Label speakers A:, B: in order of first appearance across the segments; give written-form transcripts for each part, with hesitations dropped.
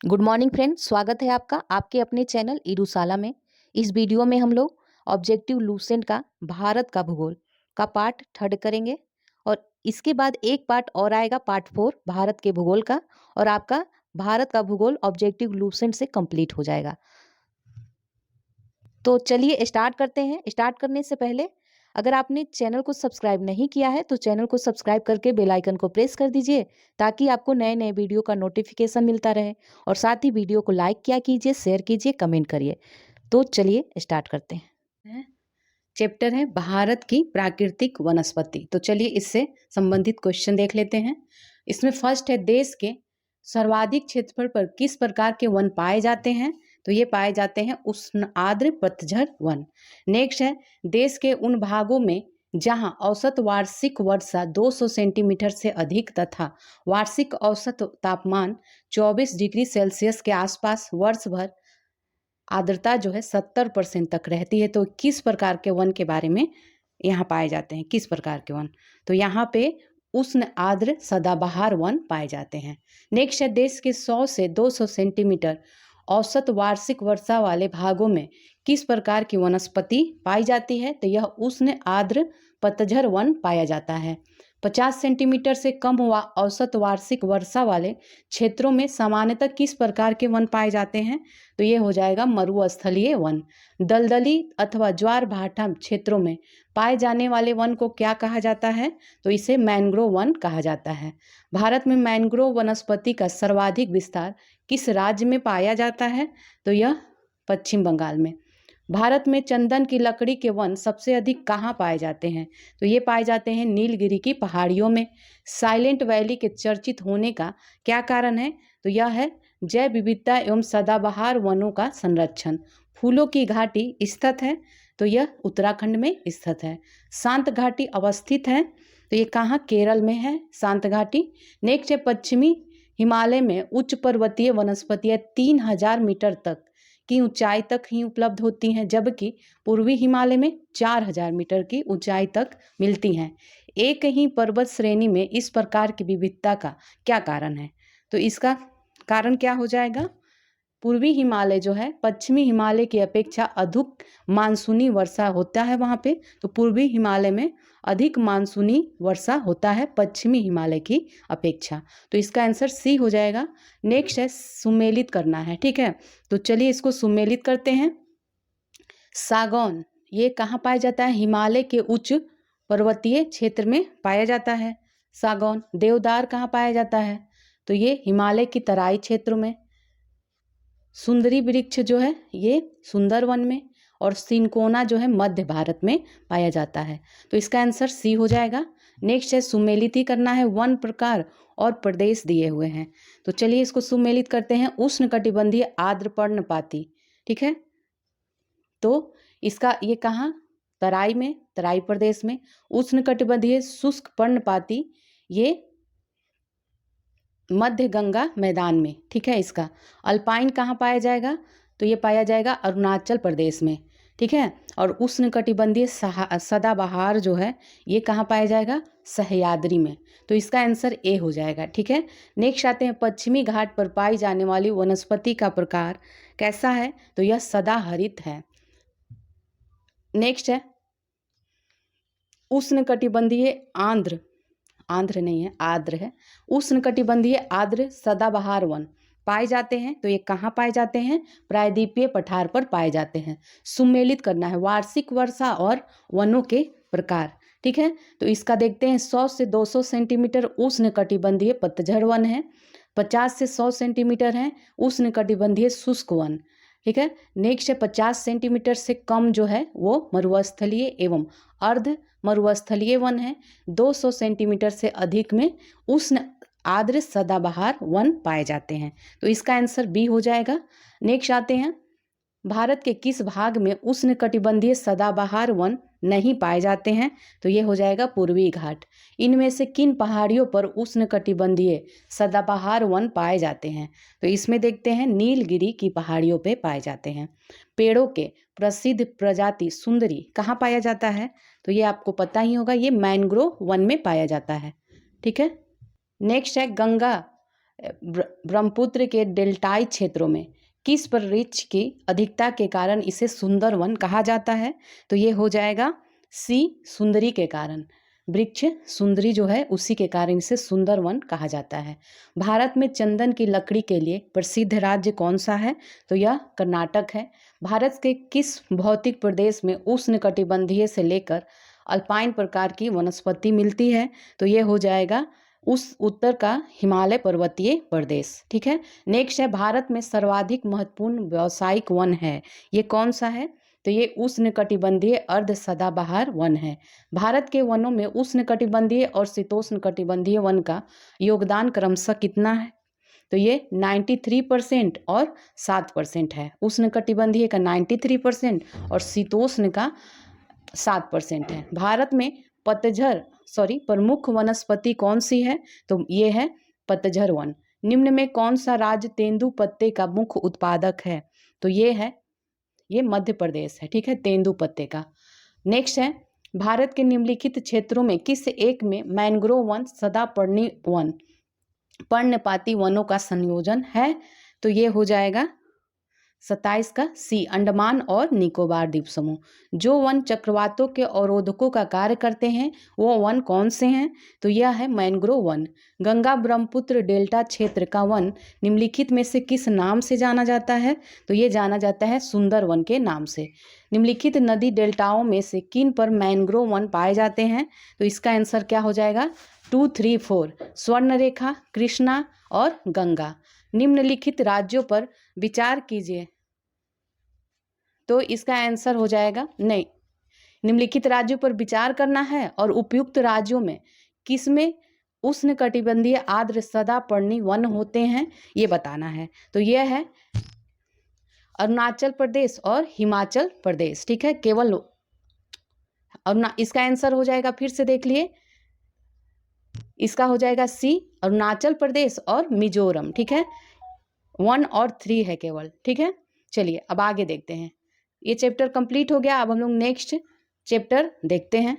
A: Good morning friend, स्वागत है आपका आपके अपने चैनल ईरूशाला में। इस वीडियो में हम लोग ऑब्जेक्टिव लूसेंट का भारत का भूगोल का पार्ट 3 करेंगे और इसके बाद एक पार्ट और आएगा पार्ट 4 भारत के भूगोल का, और आपका भारत का भूगोल ऑब्जेक्टिव लूसेंट से कंप्लीट हो जाएगा। तो चलिए स्टार्ट करते हैं। स्टार्ट करने से पहले अगर आपने चैनल को सब्सक्राइब नहीं किया है तो चैनल को सब्सक्राइब करके बेल आइकन को प्रेस कर दीजिए ताकि आपको नए नए वीडियो का नोटिफिकेशन मिलता रहे। और साथ ही वीडियो को लाइक किया कीजिए, शेयर कीजिए, कमेंट करिए। तो चलिए स्टार्ट करते हैं। चैप्टर है भारत की प्राकृतिक वनस्पति। तो चलिए इससे संबंधित क्वेश्चन देख लेते हैं। इसमें फर्स्ट है, देश के सर्वाधिक क्षेत्रफल पर किस प्रकार के वन पाए जाते हैं? तो ये पाए जाते हैं उष्ण आर्द्र पतझड़ वन। नेक्स्ट है, देश के उन भागों में जहां औसत वार्षिक वर्षा 200 सेंटीमीटर से अधिक तथा वार्षिक औसत तापमान 24 डिग्री सेल्सियस के आसपास वर्ष भर आर्द्रता जो है 70% तक रहती है, तो किस प्रकार के वन के बारे में यहाँ पाए जाते हैं? किस प्रकार के वन? तो यहाँ पे उष्ण आर्द्र सदाबहार वन पाए जाते हैं। नेक्स्ट है, देश के 100 से 200 सेंटीमीटर औसत वार्षिक वर्षा वाले भागों में किस प्रकार की वनस्पति पाई जाती है? तो यह उष्ण आर्द्र पतझड़ वन पाया जाता है। 50 सेंटीमीटर से कम औसत वार्षिक वर्षा वाले क्षेत्रों में सामान्यतः किस प्रकार के वन पाए जाते हैं? तो ये हो जाएगा मरुस्थलीय वन। दलदली अथवा ज्वार भाटा क्षेत्रों में पाए जाने वाले वन को क्या कहा जाता है? तो इसे मैंग्रोव वन कहा जाता है। भारत में मैंग्रोव वनस्पति का सर्वाधिक विस्तार किस राज्य में पाया जाता है? तो यह पश्चिम बंगाल में। भारत में चंदन की लकड़ी के वन सबसे अधिक कहाँ पाए जाते हैं? तो ये पाए जाते हैं नीलगिरी की पहाड़ियों में। साइलेंट वैली के चर्चित होने का क्या कारण है? तो यह है जैव विविधता एवं सदाबहार वनों का संरक्षण। फूलों की घाटी स्थित है, तो यह उत्तराखंड में स्थित है। शांत घाटी अवस्थित है, तो ये कहाँ? केरल में है शांत घाटी। नेक्स्ट है, पश्चिमी हिमालय में उच्च पर्वतीय वनस्पतियाँ 3000 मीटर तक की ऊंचाई तक ही उपलब्ध होती हैं, जबकि पूर्वी हिमालय में 4000 मीटर की ऊंचाई तक मिलती हैं। एक ही पर्वत श्रेणी में इस प्रकार की विविधता का क्या कारण है? तो इसका कारण क्या हो जाएगा? पूर्वी हिमालय जो है पश्चिमी हिमालय की अपेक्षा अधिक मानसूनी वर्षा होता है वहाँ पे, तो पूर्वी हिमालय में अधिक मानसूनी वर्षा होता है पश्चिमी हिमालय की अपेक्षा। तो इसका आंसर सी हो जाएगा। नेक्स्ट है, सुमेलित करना है, ठीक है। तो चलिए इसको सुमेलित करते हैं। सागौन ये कहाँ पाया जाता है? हिमालय के उच्च पर्वतीय क्षेत्र में पाया जाता है सागौन। देवदार कहाँ पाया जाता है? तो ये हिमालय की तराई क्षेत्रों में। सुंदरी वृक्ष जो है ये सुंदरवन में, और सिनकोना जो है मध्य भारत में पाया जाता है। तो इसका आंसर सी हो जाएगा। नेक्स्ट है, सुमेलित ही करना है। वन प्रकार और प्रदेश दिए हुए हैं, तो चलिए इसको सुमेलित करते हैं। उष्णकटिबंधीय आर्द्र पर्णपाती, ठीक है। तो इसका ये कहाँ? तराई में, तराई प्रदेश में। उष्णकटिबंधीय शुष्क पर्णपाती ये मध्य गंगा मैदान में, ठीक है। इसका अल्पाइन कहाँ पाया जाएगा? तो ये पाया जाएगा अरुणाचल प्रदेश में, ठीक है। और उष्णकटिबंधीय सदाबहार जो है ये कहाँ पाया जाएगा? सह्याद्री में। तो इसका आंसर ए हो जाएगा, ठीक है। नेक्स्ट आते हैं, पश्चिमी घाट पर पाई जाने वाली वनस्पति का प्रकार कैसा है? तो यह सदाहरित है। नेक्स्ट है, उष्णकटिबंधीय आंध्र नहीं है, आर्द्र है। उष्णकटिबंधीय आर्द्र सदाबहार वन पाए जाते हैं, तो ये कहाँ पाए जाते हैं? प्रायद्वीपीय पठार पर पाए जाते हैं। सुमेलित करना है वार्षिक वर्षा और वनों के प्रकार, ठीक है। तो इसका देखते हैं, 100 से 200 सेंटीमीटर उष्णकटिबंधीय पतझड़ वन है। 50 से 100 सेंटीमीटर है उष्णकटिबंधीय शुष्क वन, ठीक है। नेक्स्ट है, 50 सेंटीमीटर से कम जो है वो मरुस्थलीय एवं अर्ध मरुस्थलीय वन है। 200 सेंटीमीटर से अधिक में उष्ण आर्द्र सदाबहार वन पाए जाते हैं। तो इसका आंसर बी हो जाएगा। नेक्स्ट आते हैं, भारत के किस भाग में उष्णकटिबंधीय सदाबहार वन नहीं पाए जाते हैं? तो ये हो जाएगा पूर्वी घाट। इनमें से किन पहाड़ियों पर उष्णकटिबंधीय सदाबहार वन पाए जाते हैं? तो इसमें देखते हैं, नीलगिरी की पहाड़ियों पे पाए जाते हैं। पेड़ों के प्रसिद्ध प्रजाति सुंदरी कहाँ पाया जाता है? तो ये आपको पता ही होगा, ये मैंग्रोव वन में पाया जाता है, ठीक है। नेक्स्ट है, गंगा ब्रह्मपुत्र के डेल्टाई क्षेत्रों में किस वृक्ष की अधिकता के कारण इसे सुंदर वन कहा जाता है? तो ये हो जाएगा सी, सुंदरी के कारण। वृक्ष सुंदरी जो है उसी के कारण इसे सुंदर वन कहा जाता है। भारत में चंदन की लकड़ी के लिए प्रसिद्ध राज्य कौन सा है? तो यह कर्नाटक है। भारत के किस भौतिक प्रदेश में उष्णकटिबंधीय से लेकर अल्पाइन प्रकार की वनस्पति मिलती है? तो ये हो जाएगा उस उत्तर का हिमालय पर्वतीय प्रदेश। ठीक है। नेक्स्ट है, भारत में सर्वाधिक महत्वपूर्ण व्यावसायिक वन है, ये कौन सा है? तो ये उष्णकटिबंधीय अर्ध सदाबहार वन है। भारत के वनों में उष्णकटिबंधीय और शीतोष्णकटिबंधीय वन का योगदान क्रमशः कितना है? तो ये 93% और 7% है। उष्णकटिबंधीय का 93% और शीतोष्ण का 7% है। भारत में प्रमुख वनस्पति कौन सी है? तो ये है पतझड़ वन। निम्न में कौन सा राज्य तेंदु पत्ते का मुख्य उत्पादक है? तो ये मध्य प्रदेश है। ठीक है, तेंदु पत्ते का। नेक्स्ट है, भारत के निम्नलिखित क्षेत्रों में किस एक में मैंग्रोव वन, सदापर्णी वन, पर्णपाती वनों का संयोजन है? तो ये हो जाएगा 27 का सी, अंडमान और निकोबार द्वीप समूह। जो वन चक्रवातों के अवरोधकों का कार्य करते हैं वो वन कौन से हैं? तो यह है mangrove one. Ganga Brahmaputra delta क्षेत्र का वन निम्नलिखित में से किस नाम से जाना जाता है? तो ये जाना जाता है सुंदर वन के नाम से। निम्नलिखित नदी डेल्टाओं में से किन पर मैंग्रोव वन पाए जाते हैं? तो इसका आंसर क्या हो जाएगा? 2, 3, 4, स्वर्णरेखा, कृष्णा और गंगा। निम्नलिखित राज्यों पर विचार कीजिए। तो इसका आंसर हो जाएगा नहीं, निम्नलिखित राज्यों पर विचार करना है और उपयुक्त राज्यों में किसमें उष्णकटिबंधीय आर्द्र सदापर्णी वन होते हैं ये बताना है। तो यह है अरुणाचल प्रदेश और हिमाचल प्रदेश। ठीक है, केवल इसका आंसर हो जाएगा, फिर से देख लिए, इसका हो जाएगा सी, अरुणाचल प्रदेश और मिजोरम। ठीक है, 1 और 3 है केवल। ठीक है, चलिए अब आगे देखते हैं। ये चैप्टर कंप्लीट हो गया। अब हम लोग नेक्स्ट चैप्टर देखते हैं।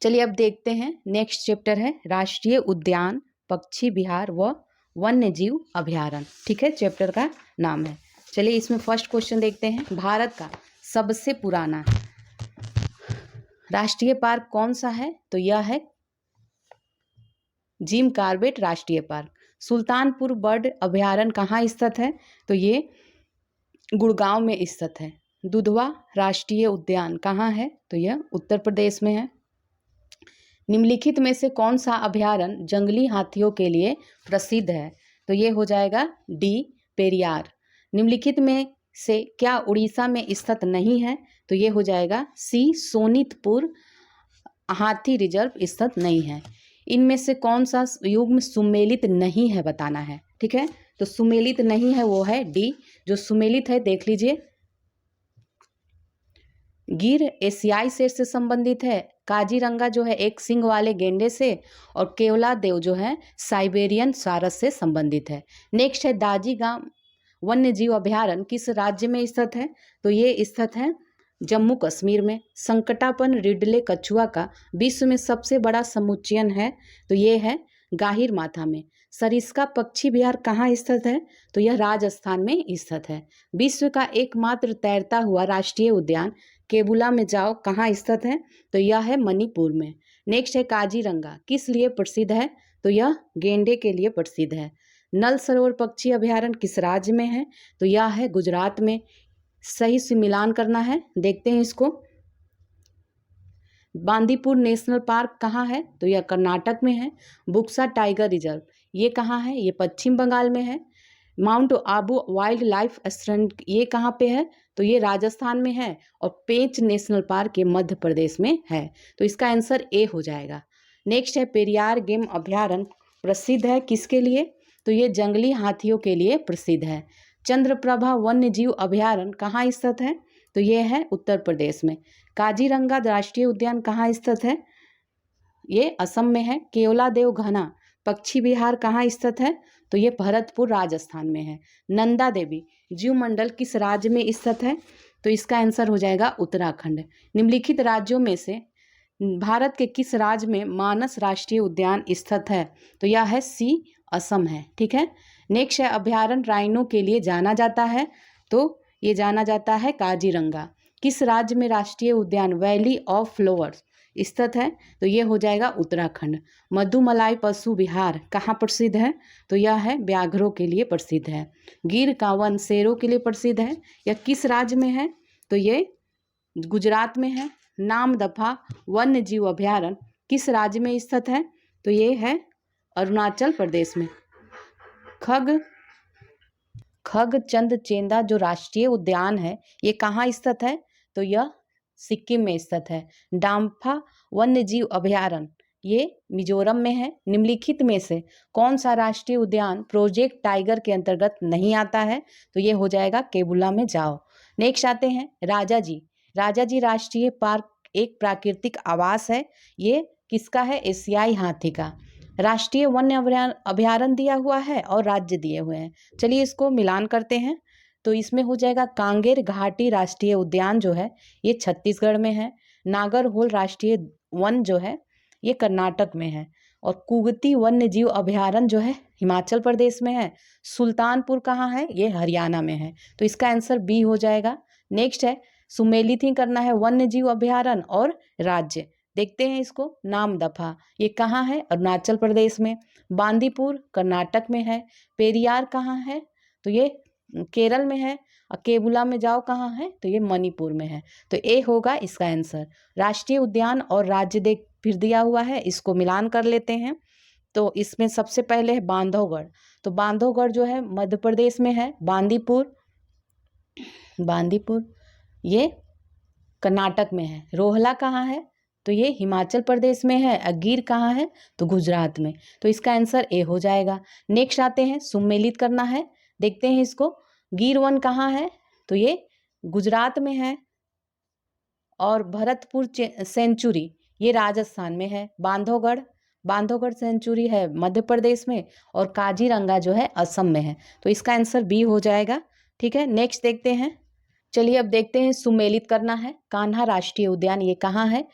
A: चलिए अब देखते हैं। नेक्स्ट चैप्टर है राष्ट्रीय उद्यान, पक्षी विहार व वन्य जीव अभयारण्य। ठीक है, चैप्टर का नाम है। चलिए इसमें फर्स्ट क्वेश्चन देखते हैं। भारत का सबसे पुराना राष्ट्रीय पार्क कौन सा है? तो यह है जिम कॉर्बेट राष्ट्रीय पार्क। सुल्तानपुर बर्ड अभयारण्य कहाँ स्थित है? तो ये गुड़गांव में स्थित है। दुधवा राष्ट्रीय उद्यान कहाँ है? तो यह उत्तर प्रदेश में है। निम्नलिखित में से कौन सा अभयारण्य जंगली हाथियों के लिए प्रसिद्ध है? तो ये हो जाएगा डी, पेरियार। निम्नलिखित में से क्या उड़ीसा में स्थित नहीं है? तो ये हो जाएगा सी, सोनितपुर हाथी रिजर्व स्थित नहीं है। इनमें से कौन सा युग्म सुमेलित नहीं है बताना है। ठीक है, तो सुमेलित नहीं है वो है डी। जो सुमेलित है देख लीजिए, गिर एशियाई शेर से संबंधित है, काजीरंगा जो है एक सिंग वाले गेंडे से, और केवला देव जो है साइबेरियन सारस से संबंधित है। नेक्स्ट है दाजीगाम वन्य जीव अभयारण्य किस राज्य में स्थित है? तो ये स्थित है जम्मू कश्मीर में। संकटापन रिडले कछुआ का विश्व में सबसे बड़ा समुच्चयन है? तो ये है गाहिर माथा में। सरिस्का पक्षी विहार कहाँ स्थित है? तो यह राजस्थान में स्थित है। विश्व का एकमात्र तैरता हुआ राष्ट्रीय उद्यान केबुला में जाओ कहाँ स्थित है? तो यह है मणिपुर में। नेक्स्ट है काजीरंगा किस लिए प्रसिद्ध है? तो यह गेंडे के लिए प्रसिद्ध है। नल सरोवर पक्षी अभयारण्य किस राज्य में है? तो यह है गुजरात में। सही से मिलान करना है, देखते हैं इसको। बांदीपुर नेशनल पार्क कहाँ है? तो यह कर्नाटक में है। बुक्सा टाइगर रिजर्व ये कहाँ है? ये पश्चिम बंगाल में है। Mount Abu wild life sanctuary ये कहाँ पे है? तो ये राजस्थान में है। और पेंच नेशनल पार्क ये मध्य प्रदेश में है। तो इसका आंसर ए हो जाएगा। नेक्स्ट है पेरियार गेम अभयारण्य प्रसिद्ध है किसके लिए? तो ये जंगली हाथियों के लिए प्रसिद्ध है। चंद्रप्रभा वन्य जीव अभयारण्य कहाँ स्थित है? तो ये है उत्तर प्रदेश में। काजीरंगा राष्ट्रीय उद्यान कहाँ स्थित है? ये असम में है। केवलादेव घना पक्षी विहार कहाँ स्थित है? तो ये भरतपुर राजस्थान में है। नंदा देवी जीव मंडल किस राज्य में स्थित है? तो इसका आंसर हो जाएगा उत्तराखंड। निम्नलिखित राज्यों में से भारत के किस राज्य में मानस राष्ट्रीय उद्यान स्थित है? तो यह है सी, असम है। ठीक है, नेक्स्ट है अभयारण्य राइनो के लिए जाना जाता है, तो ये जाना जाता है काजीरंगा। किस राज्य में राष्ट्रीय उद्यान वैली ऑफ फ्लावर्स स्थित है, तो ये हो जाएगा उत्तराखंड। मधुमलाई पशु विहार कहाँ प्रसिद्ध है, तो यह है व्याघ्रों के लिए प्रसिद्ध है। गिर का वन शेरों के लिए प्रसिद्ध है, यह किस राज्य में है, तो ये गुजरात में है। नामदफा वन्य जीव अभयारण्य किस राज्य में स्थित है, तो ये है अरुणाचल प्रदेश में। खगचंद चेंदा जो राष्ट्रीय उद्यान है ये कहाँ स्थित है, तो यह सिक्किम में स्थित है। डाम्फा वन्य जीव अभयारण्य ये मिजोरम में है। निम्नलिखित में से कौन सा राष्ट्रीय उद्यान प्रोजेक्ट टाइगर के अंतर्गत नहीं आता है, तो ये हो जाएगा केबुला में जाओ। नेक्स्ट आते हैं राजाजी राष्ट्रीय पार्क एक प्राकृतिक आवास है, ये किसका है, एशियाई हाथी का। राष्ट्रीय वन्य अभयारण्य दिया हुआ है और राज्य दिए हुए हैं, चलिए इसको मिलान करते हैं। तो इसमें हो जाएगा कांगेर घाटी राष्ट्रीय उद्यान जो है ये छत्तीसगढ़ में है। नागरहोल राष्ट्रीय वन जो है ये कर्नाटक में है। और कुगती वन्य जीव अभयारण्य जो है हिमाचल प्रदेश में है। सुल्तानपुर कहाँ है, ये हरियाणा में है, तो इसका आंसर बी हो जाएगा। नेक्स्ट है सुमेलित ही करना है वन्य जीव अभयारण्य और राज्य। देखते हैं इसको, नामदफा ये कहाँ है, अरुणाचल प्रदेश में। बांदीपुर कर्नाटक में है। पेरियार कहाँ है, तो ये केरल में है। और केबुला में जाओ कहाँ है, तो ये मणिपुर में है, तो ए होगा इसका आंसर। राष्ट्रीय उद्यान और राज्य देख फिर दिया हुआ है, इसको मिलान कर लेते हैं। तो इसमें सबसे पहले है बांधवगढ़, तो बांधवगढ़ जो है मध्य प्रदेश में है। बांदीपुर ये कर्नाटक में है। रोहला कहाँ है, तो ये हिमाचल प्रदेश में है। गिर कहाँ है, तो गुजरात में, तो इसका आंसर ए हो जाएगा। नेक्स्ट आते हैं सुमेलित करना है, देखते हैं इसको। गिर वन कहाँ है, तो ये गुजरात में है। और भरतपुर सेंचुरी ये राजस्थान में है। बांधवगढ़ सेंचुरी है मध्य प्रदेश में। और काजीरंगा जो है असम में है, तो इसका आंसर बी हो जाएगा। ठीक है, नेक्स्ट देखते हैं। चलिए अब देखते हैं सुमेलित करना है। कान्हा राष्ट्रीय उद्यान ये कहाँ है,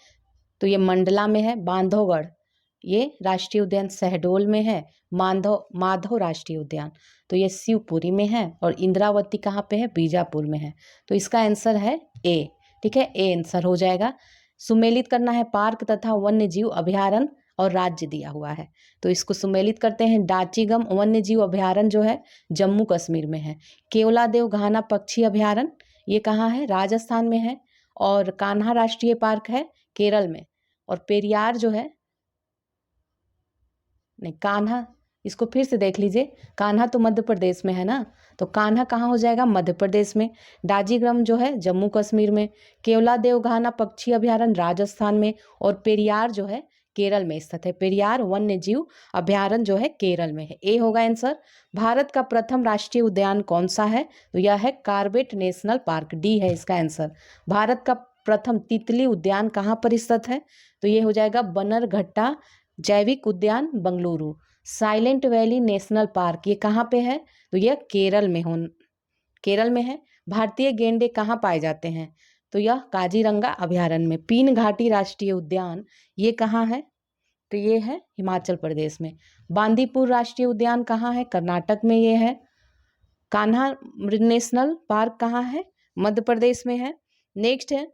A: तो ये मंडला में है। बांधवगढ़ ये राष्ट्रीय उद्यान शहडोल में है। माधव राष्ट्रीय उद्यान तो ये शिवपुरी में है। और इंद्रावती कहाँ पे है, बीजापुर में है, तो इसका आंसर है ए। ठीक है, ए आंसर हो जाएगा। सुमेलित करना है पार्क तथा वन्य जीव अभयारण्य और राज्य दिया हुआ है, तो इसको सुमेलित करते हैं। डाचीगम वन्य जीव अभयारण्य जो है जम्मू कश्मीर में है। केवलादेव घाना पक्षी अभयारण्य ये कहाँ है, राजस्थान में है। और कान्हा राष्ट्रीय पार्क है केरल में। और पेरियार जो है नहीं, कान्हा इसको फिर से देख लीजिए, कान्हा तो मध्य प्रदेश में है ना, तो कान्हा कहाँ हो जाएगा, मध्य प्रदेश में। डाजीग्राम जो है जम्मू कश्मीर में। केवलादेव घाना पक्षी अभयारण्य राजस्थान में। और पेरियार जो है केरल में स्थित है। पेरियार वन्य जीव अभयारण्य जो है केरल में है, ए होगा आंसर। भारत का प्रथम राष्ट्रीय उद्यान कौन सा है, तो यह है कार्बेट नेशनल पार्क, डी है इसका आंसर। भारत का प्रथम तितली उद्यान कहाँ पर स्थित है, तो ये हो जाएगा बन्नरघट्टा जैविक उद्यान Bengaluru. Silent valley national park ये कहाँ पे है, तो यह केरल में है। भारतीय गेंडे कहाँ पाए जाते हैं, तो यह काजीरंगा अभयारण्य में। पीन घाटी राष्ट्रीय उद्यान ये कहाँ है, तो ये है हिमाचल प्रदेश में। बांदीपुर राष्ट्रीय उद्यान कहाँ है, कर्नाटक में ये है। कान्हा नेशनल पार्क कहाँ है, मध्य प्रदेश में है। नेक्स्ट है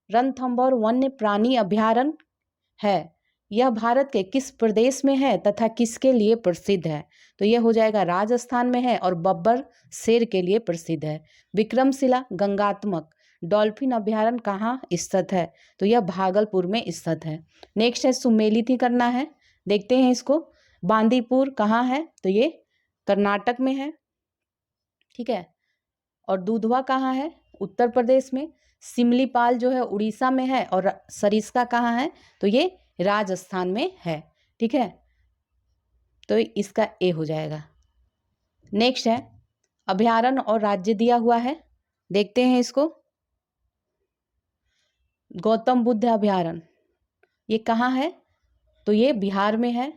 A: रणथंभौर वन्य प्राणी अभयारण्य है, यह भारत के किस प्रदेश में है तथा किसके लिए प्रसिद्ध है, तो यह हो जाएगा राजस्थान में है। और बब्बर शेर के लिए प्रसिद्ध है। विक्रमशिला गंगात्मक डॉल्फिन अभयारण्य कहाँ स्थित है, तो यह भागलपुर में स्थित है। नेक्स्ट है सुमेलित ही करना है, देखते हैं इसको। बांदीपुर कहाँ है, तो ये कर्नाटक में है। ठीक है, और दूधवा कहाँ है, उत्तर प्रदेश में। सिमलीपाल जो है उड़ीसा में है। और सरिस्का कहाँ है, तो ये राजस्थान में है। ठीक है, तो इसका ए हो जाएगा। नेक्स्ट है अभयारण्य और राज्य दिया हुआ है, देखते हैं इसको। गौतम बुद्ध अभयारण्य ये कहाँ है, तो ये बिहार में है।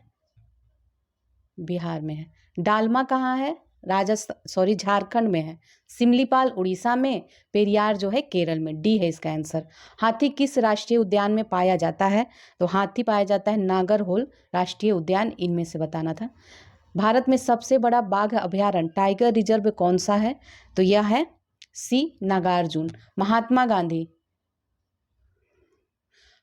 A: डालमा कहाँ है, झारखंड में है। सिमलीपाल उड़ीसा में। पेरियार जो है केरल में, डी है इसका आंसर। हाथी किस राष्ट्रीय उद्यान में पाया जाता है, तो हाथी पाया जाता है नागरहोल राष्ट्रीय उद्यान, इनमें से बताना था। भारत में सबसे बड़ा बाघ अभयारण्य टाइगर रिजर्व कौन सा है? तो यह है सी नागार्जुन।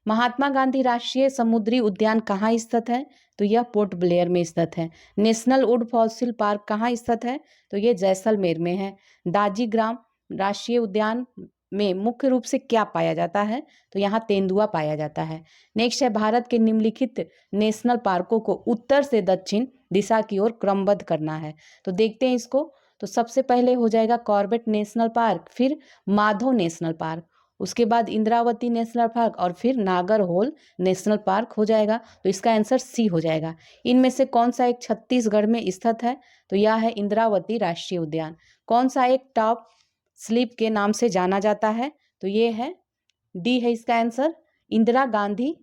A: महात्मा गांधी राष्ट्रीय समुद्री उद्यान कहाँ स्थित है? तो यह पोर्ट ब्लेयर में स्थित है। नेशनल वुड फॉसिल पार्क कहाँ स्थित है? तो यह जैसलमेर में है। दाजीग्राम राष्ट्रीय उद्यान में मुख्य रूप से क्या पाया जाता है? तो यहाँ तेंदुआ पाया जाता है। नेक्स्ट है, भारत के निम्नलिखित नेशनल पार्कों को उत्तर से दक्षिण दिशा की ओर क्रमबद्ध करना है। तो देखते हैं इसको। तो सबसे पहले हो जाएगा कॉर्बेट नेशनल पार्क, फिर माधव नेशनल पार्क, उसके बाद इंद्रावती नेशनल पार्क और फिर नागरहोल नेशनल पार्क हो जाएगा। तो इसका आंसर सी हो जाएगा। इनमें से कौन सा एक छत्तीसगढ़ में स्थित है? तो यह है इंद्रावती राष्ट्रीय उद्यान। कौन सा एक टॉप स्लिप के नाम से जाना जाता है? तो ये है डी है इसका आंसर, इंदिरा गांधी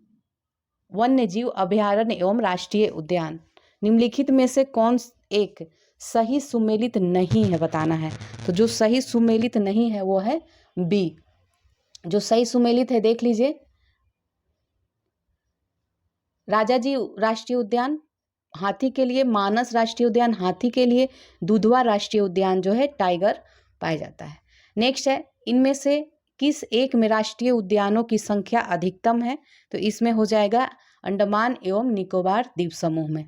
A: वन्य जीव अभयारण्य एवं राष्ट्रीय उद्यान। निम्नलिखित में से कौन एक सही सुमेलित नहीं है बताना है। तो जो सही सुमेलित नहीं है वो है बी। जो सही सुमेलित है देख लीजिए, राजाजी राष्ट्रीय उद्यान हाथी के लिए, मानस राष्ट्रीय उद्यान हाथी के लिए, दुधवा राष्ट्रीय उद्यान जो है टाइगर पाया जाता है। नेक्स्ट है, इनमें से किस एक में राष्ट्रीय उद्यानों की संख्या अधिकतम है? तो इसमें हो जाएगा अंडमान एवं निकोबार द्वीप समूह में।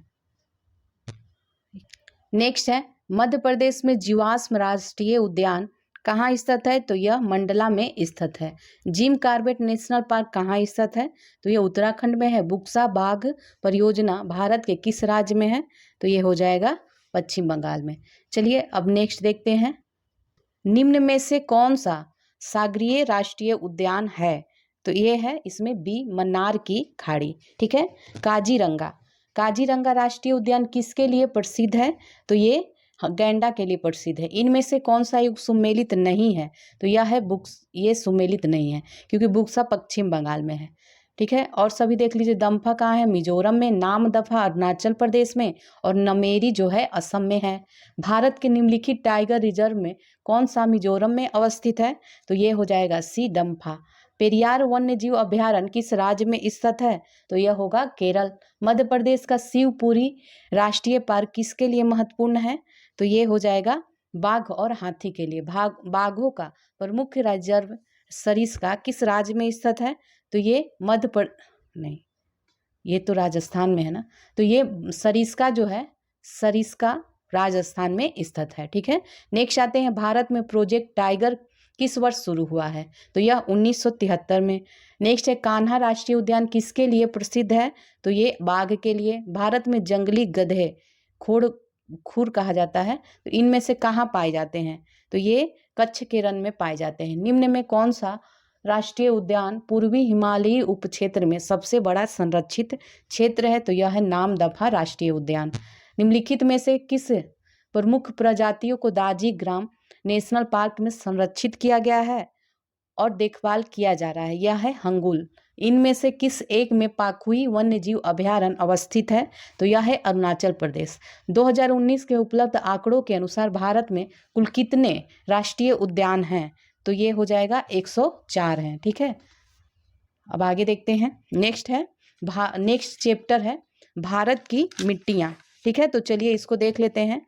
A: नेक्स्ट है, मध्य प्रदेश में जीवाश्म राष्ट्रीय उद्यान कहाँ स्थित है? तो यह मंडला में स्थित है। जिम कार्बेट नेशनल पार्क कहाँ स्थित है? तो यह उत्तराखंड में है। बुक्सा बाघ परियोजना भारत के किस राज्य में है? तो यह हो जाएगा पश्चिम बंगाल में। चलिए अब नेक्स्ट देखते हैं, निम्न में से कौन सा सागरीय राष्ट्रीय उद्यान है? तो ये है इसमें बी, मन्नार की खाड़ी। ठीक है। काजीरंगा राष्ट्रीय उद्यान किसके लिए प्रसिद्ध है? तो ये गैंडा के लिए प्रसिद्ध है। इनमें से कौन सा युग सुमेलित नहीं है? तो यह है ये सुमेलित नहीं है क्योंकि बुक्सा पश्चिम बंगाल में है। ठीक है। और सभी देख लीजिए, दम्फा कहाँ है? मिजोरम में, नामदफा अरुणाचल प्रदेश में और नमेरी जो है असम में है। भारत के निम्नलिखित टाइगर रिजर्व में कौन सा मिजोरम में अवस्थित है? तो ये हो जाएगा सी, डम्फा। पेरियार वन्य जीव अभयारण्य किस राज्य में स्थित है? तो यह होगा केरल। मध्य प्रदेश का शिवपुरी राष्ट्रीय पार्क किसके लिए महत्वपूर्ण है? तो ये हो जाएगा बाघ और हाथी के लिए। बाघों का प्रमुख रिजर्व सरिस्का किस राज्य में स्थित है? तो ये नहीं, ये तो राजस्थान में है ना। तो ये सरिस्का जो है, सरिस्का राजस्थान में स्थित है। ठीक है। नेक्स्ट आते हैं, भारत में प्रोजेक्ट टाइगर किस वर्ष शुरू हुआ है? तो यह 1973 में। नेक्स्ट है, कान्हा राष्ट्रीय उद्यान किसके लिए प्रसिद्ध है? तो ये बाघ के लिए। भारत में जंगली गधे खुर कहा जाता है, तो इनमें से कहाँ पाए जाते हैं? तो ये कच्छ के रण में पाए जाते हैं। निम्न में कौन सा राष्ट्रीय उद्यान पूर्वी हिमालयी उपक्षेत्र में सबसे बड़ा संरक्षित क्षेत्र है? तो यह है नामदफा राष्ट्रीय उद्यान। निम्नलिखित में से किस प्रमुख प्रजातियों को दाजीग्राम नेशनल पार्क में संरक्षित किया गया है और देखभाल किया जा रहा है? यह है हंगुल। इनमें से किस एक में पाखुई वन्य जीव अभयारण्य अवस्थित है? तो यह है अरुणाचल प्रदेश। 2019 के उपलब्ध आंकड़ों के अनुसार भारत में कुल कितने राष्ट्रीय उद्यान हैं? तो ये हो जाएगा 104 हैं। ठीक है। अब आगे देखते हैं। नेक्स्ट चैप्टर है भारत की मिट्टियाँ। ठीक है। तो चलिए इसको देख लेते हैं।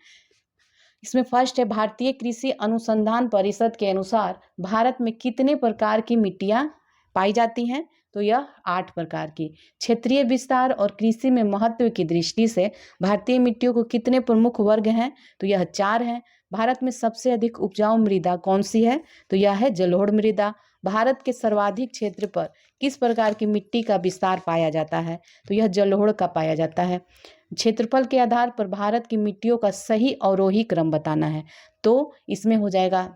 A: इसमें फर्स्ट है, भारतीय कृषि अनुसंधान परिषद के अनुसार भारत में कितने प्रकार की मिट्टियाँ पाई जाती हैं? तो यह 8 प्रकार की। क्षेत्रीय विस्तार और कृषि में महत्व की दृष्टि से भारतीय मिट्टियों को कितने प्रमुख वर्ग हैं? तो यह 4 हैं। भारत में सबसे अधिक उपजाऊ मृदा कौन सी है? तो यह है जलोढ़ मृदा। भारत के सर्वाधिक क्षेत्र पर किस प्रकार की मिट्टी का विस्तार पाया जाता है? तो यह जलोढ़ का पाया जाता है। क्षेत्रफल के आधार पर भारत की मिट्टियों का सही अवरोही क्रम बताना है। तो इसमें हो जाएगा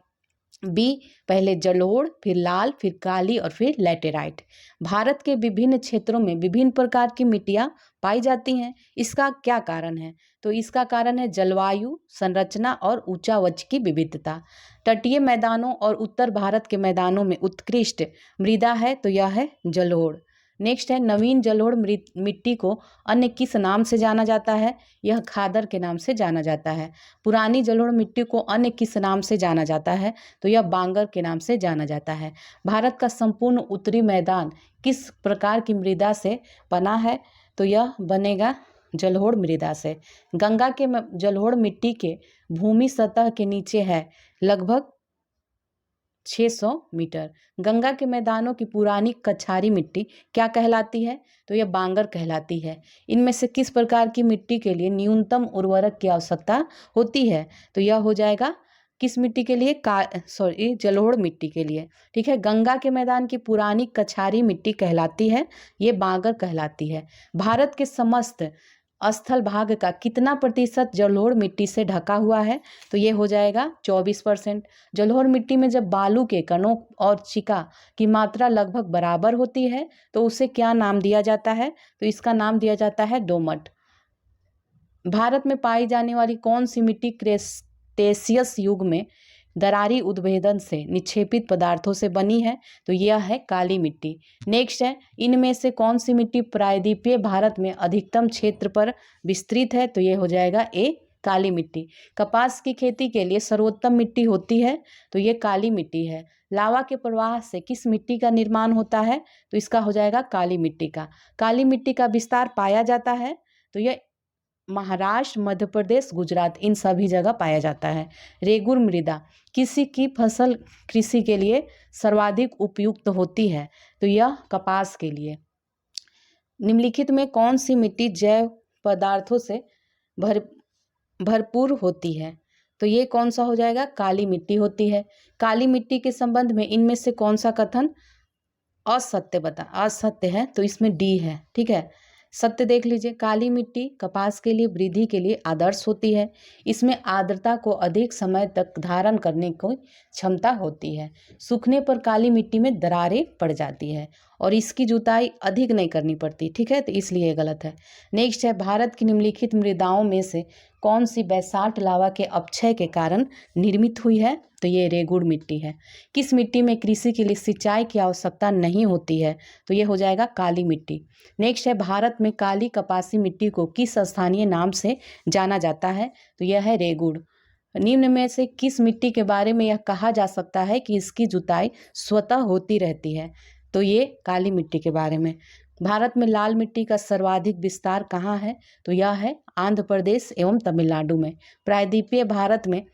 A: बी, पहले जलोढ़, फिर लाल, फिर काली और फिर लैटेराइट। भारत के विभिन्न क्षेत्रों में विभिन्न प्रकार की मिट्टियाँ पाई जाती हैं। इसका क्या कारण है? तो इसका कारण है जलवायु, संरचना और ऊंचावच की विविधता। तटीय मैदानों और उत्तर भारत के मैदानों में उत्कृष्ट मृदा है, तो यह है जलोढ़। नेक्स्ट है, नवीन जलोढ़ मिट्टी को अन्य किस नाम से जाना जाता है? यह खादर के नाम से जाना जाता है। पुरानी जलोढ़ मिट्टी को अन्य किस नाम से जाना जाता है? तो यह बांगर के नाम से जाना जाता है। भारत का संपूर्ण उत्तरी मैदान किस प्रकार की मृदा से बना है? तो यह बनेगा जलोढ़ मृदा से। गंगा के जलोढ़ मिट्टी के भूमि सतह के नीचे है लगभग 600 मीटर। गंगा के मैदानों की पुरानी कछारी मिट्टी क्या कहलाती है? तो यह बांगर कहलाती है। इनमें से किस प्रकार की मिट्टी के लिए न्यूनतम उर्वरक की आवश्यकता होती है? तो यह हो जाएगा किस मिट्टी के लिए? जलोढ़ मिट्टी के लिए। ठीक है, गंगा के मैदान की पुरानी कछारी मिट्टी कहलाती है, ये बांगर कहलाती है। भारत के समस्त स्थल भाग का कितना प्रतिशत जलोढ़ मिट्टी से ढका हुआ है? तो ये हो जाएगा 24%। जलोढ़ मिट्टी में जब बालू के कणों और चिका की मात्रा लगभग बराबर होती है तो उसे क्या नाम दिया जाता है? तो इसका नाम दिया जाता है दोमट। भारत में पाई जाने वाली कौन सी मिट्टी क्रेटेशियस युग में दरारी उद्भेदन से निक्षेपित पदार्थों से बनी है? तो यह है काली मिट्टी। नेक्स्ट है, इनमें से कौन सी मिट्टी प्रायद्वीपीय भारत में अधिकतम क्षेत्र पर विस्तृत है? तो यह हो जाएगा ए काली मिट्टी। कपास की खेती के लिए सर्वोत्तम मिट्टी होती है? तो ये काली मिट्टी है। लावा के प्रवाह से किस मिट्टी का निर्माण होता है? तो इसका हो जाएगा काली मिट्टी का। काली मिट्टी का विस्तार पाया जाता है? तो यह महाराष्ट्र, मध्य प्रदेश, गुजरात, इन सभी जगह पाया जाता है। रेगुर मृदा किसी की फसल कृषि के लिए सर्वाधिक उपयुक्त होती है? तो यह कपास के लिए। निम्नलिखित में कौन सी मिट्टी जैव पदार्थों से भरपूर होती है? तो ये कौन सा हो जाएगा? काली मिट्टी होती है। काली मिट्टी के संबंध में इनमें से कौन सा कथन असत्य है? तो इसमें डी है। ठीक है, सत्य देख लीजिए। काली मिट्टी कपास के लिए वृद्धि के लिए आदर्श होती है। इसमें आर्द्रता को अधिक समय तक धारण करने की क्षमता होती है। सूखने पर काली मिट्टी में दरारें पड़ जाती है और इसकी जुताई अधिक नहीं करनी पड़ती। ठीक है, तो इसलिए ये गलत है। नेक्स्ट है, भारत की निम्नलिखित मृदाओं में से कौन सी बैसाल्ट लावा के अपक्षय के कारण निर्मित हुई है? तो ये रेगुड़ मिट्टी है। किस मिट्टी में कृषि के लिए सिंचाई की आवश्यकता नहीं होती है? तो ये हो जाएगा काली मिट्टी। नेक्स्ट है, भारत में काली कपासी मिट्टी को किस स्थानीय नाम से जाना जाता है? तो यह है रेगुड़। निम्न में से किस मिट्टी के बारे में यह कहा जा सकता है कि इसकी जुताई स्वतः होती रहती है? तो ये काली मिट्टी के बारे में। भारत में लाल मिट्टी का सर्वाधिक विस्तार कहाँ है? तो यह है आंध्र प्रदेश एवं तमिलनाडु में। प्रायद्वीपीय भारत में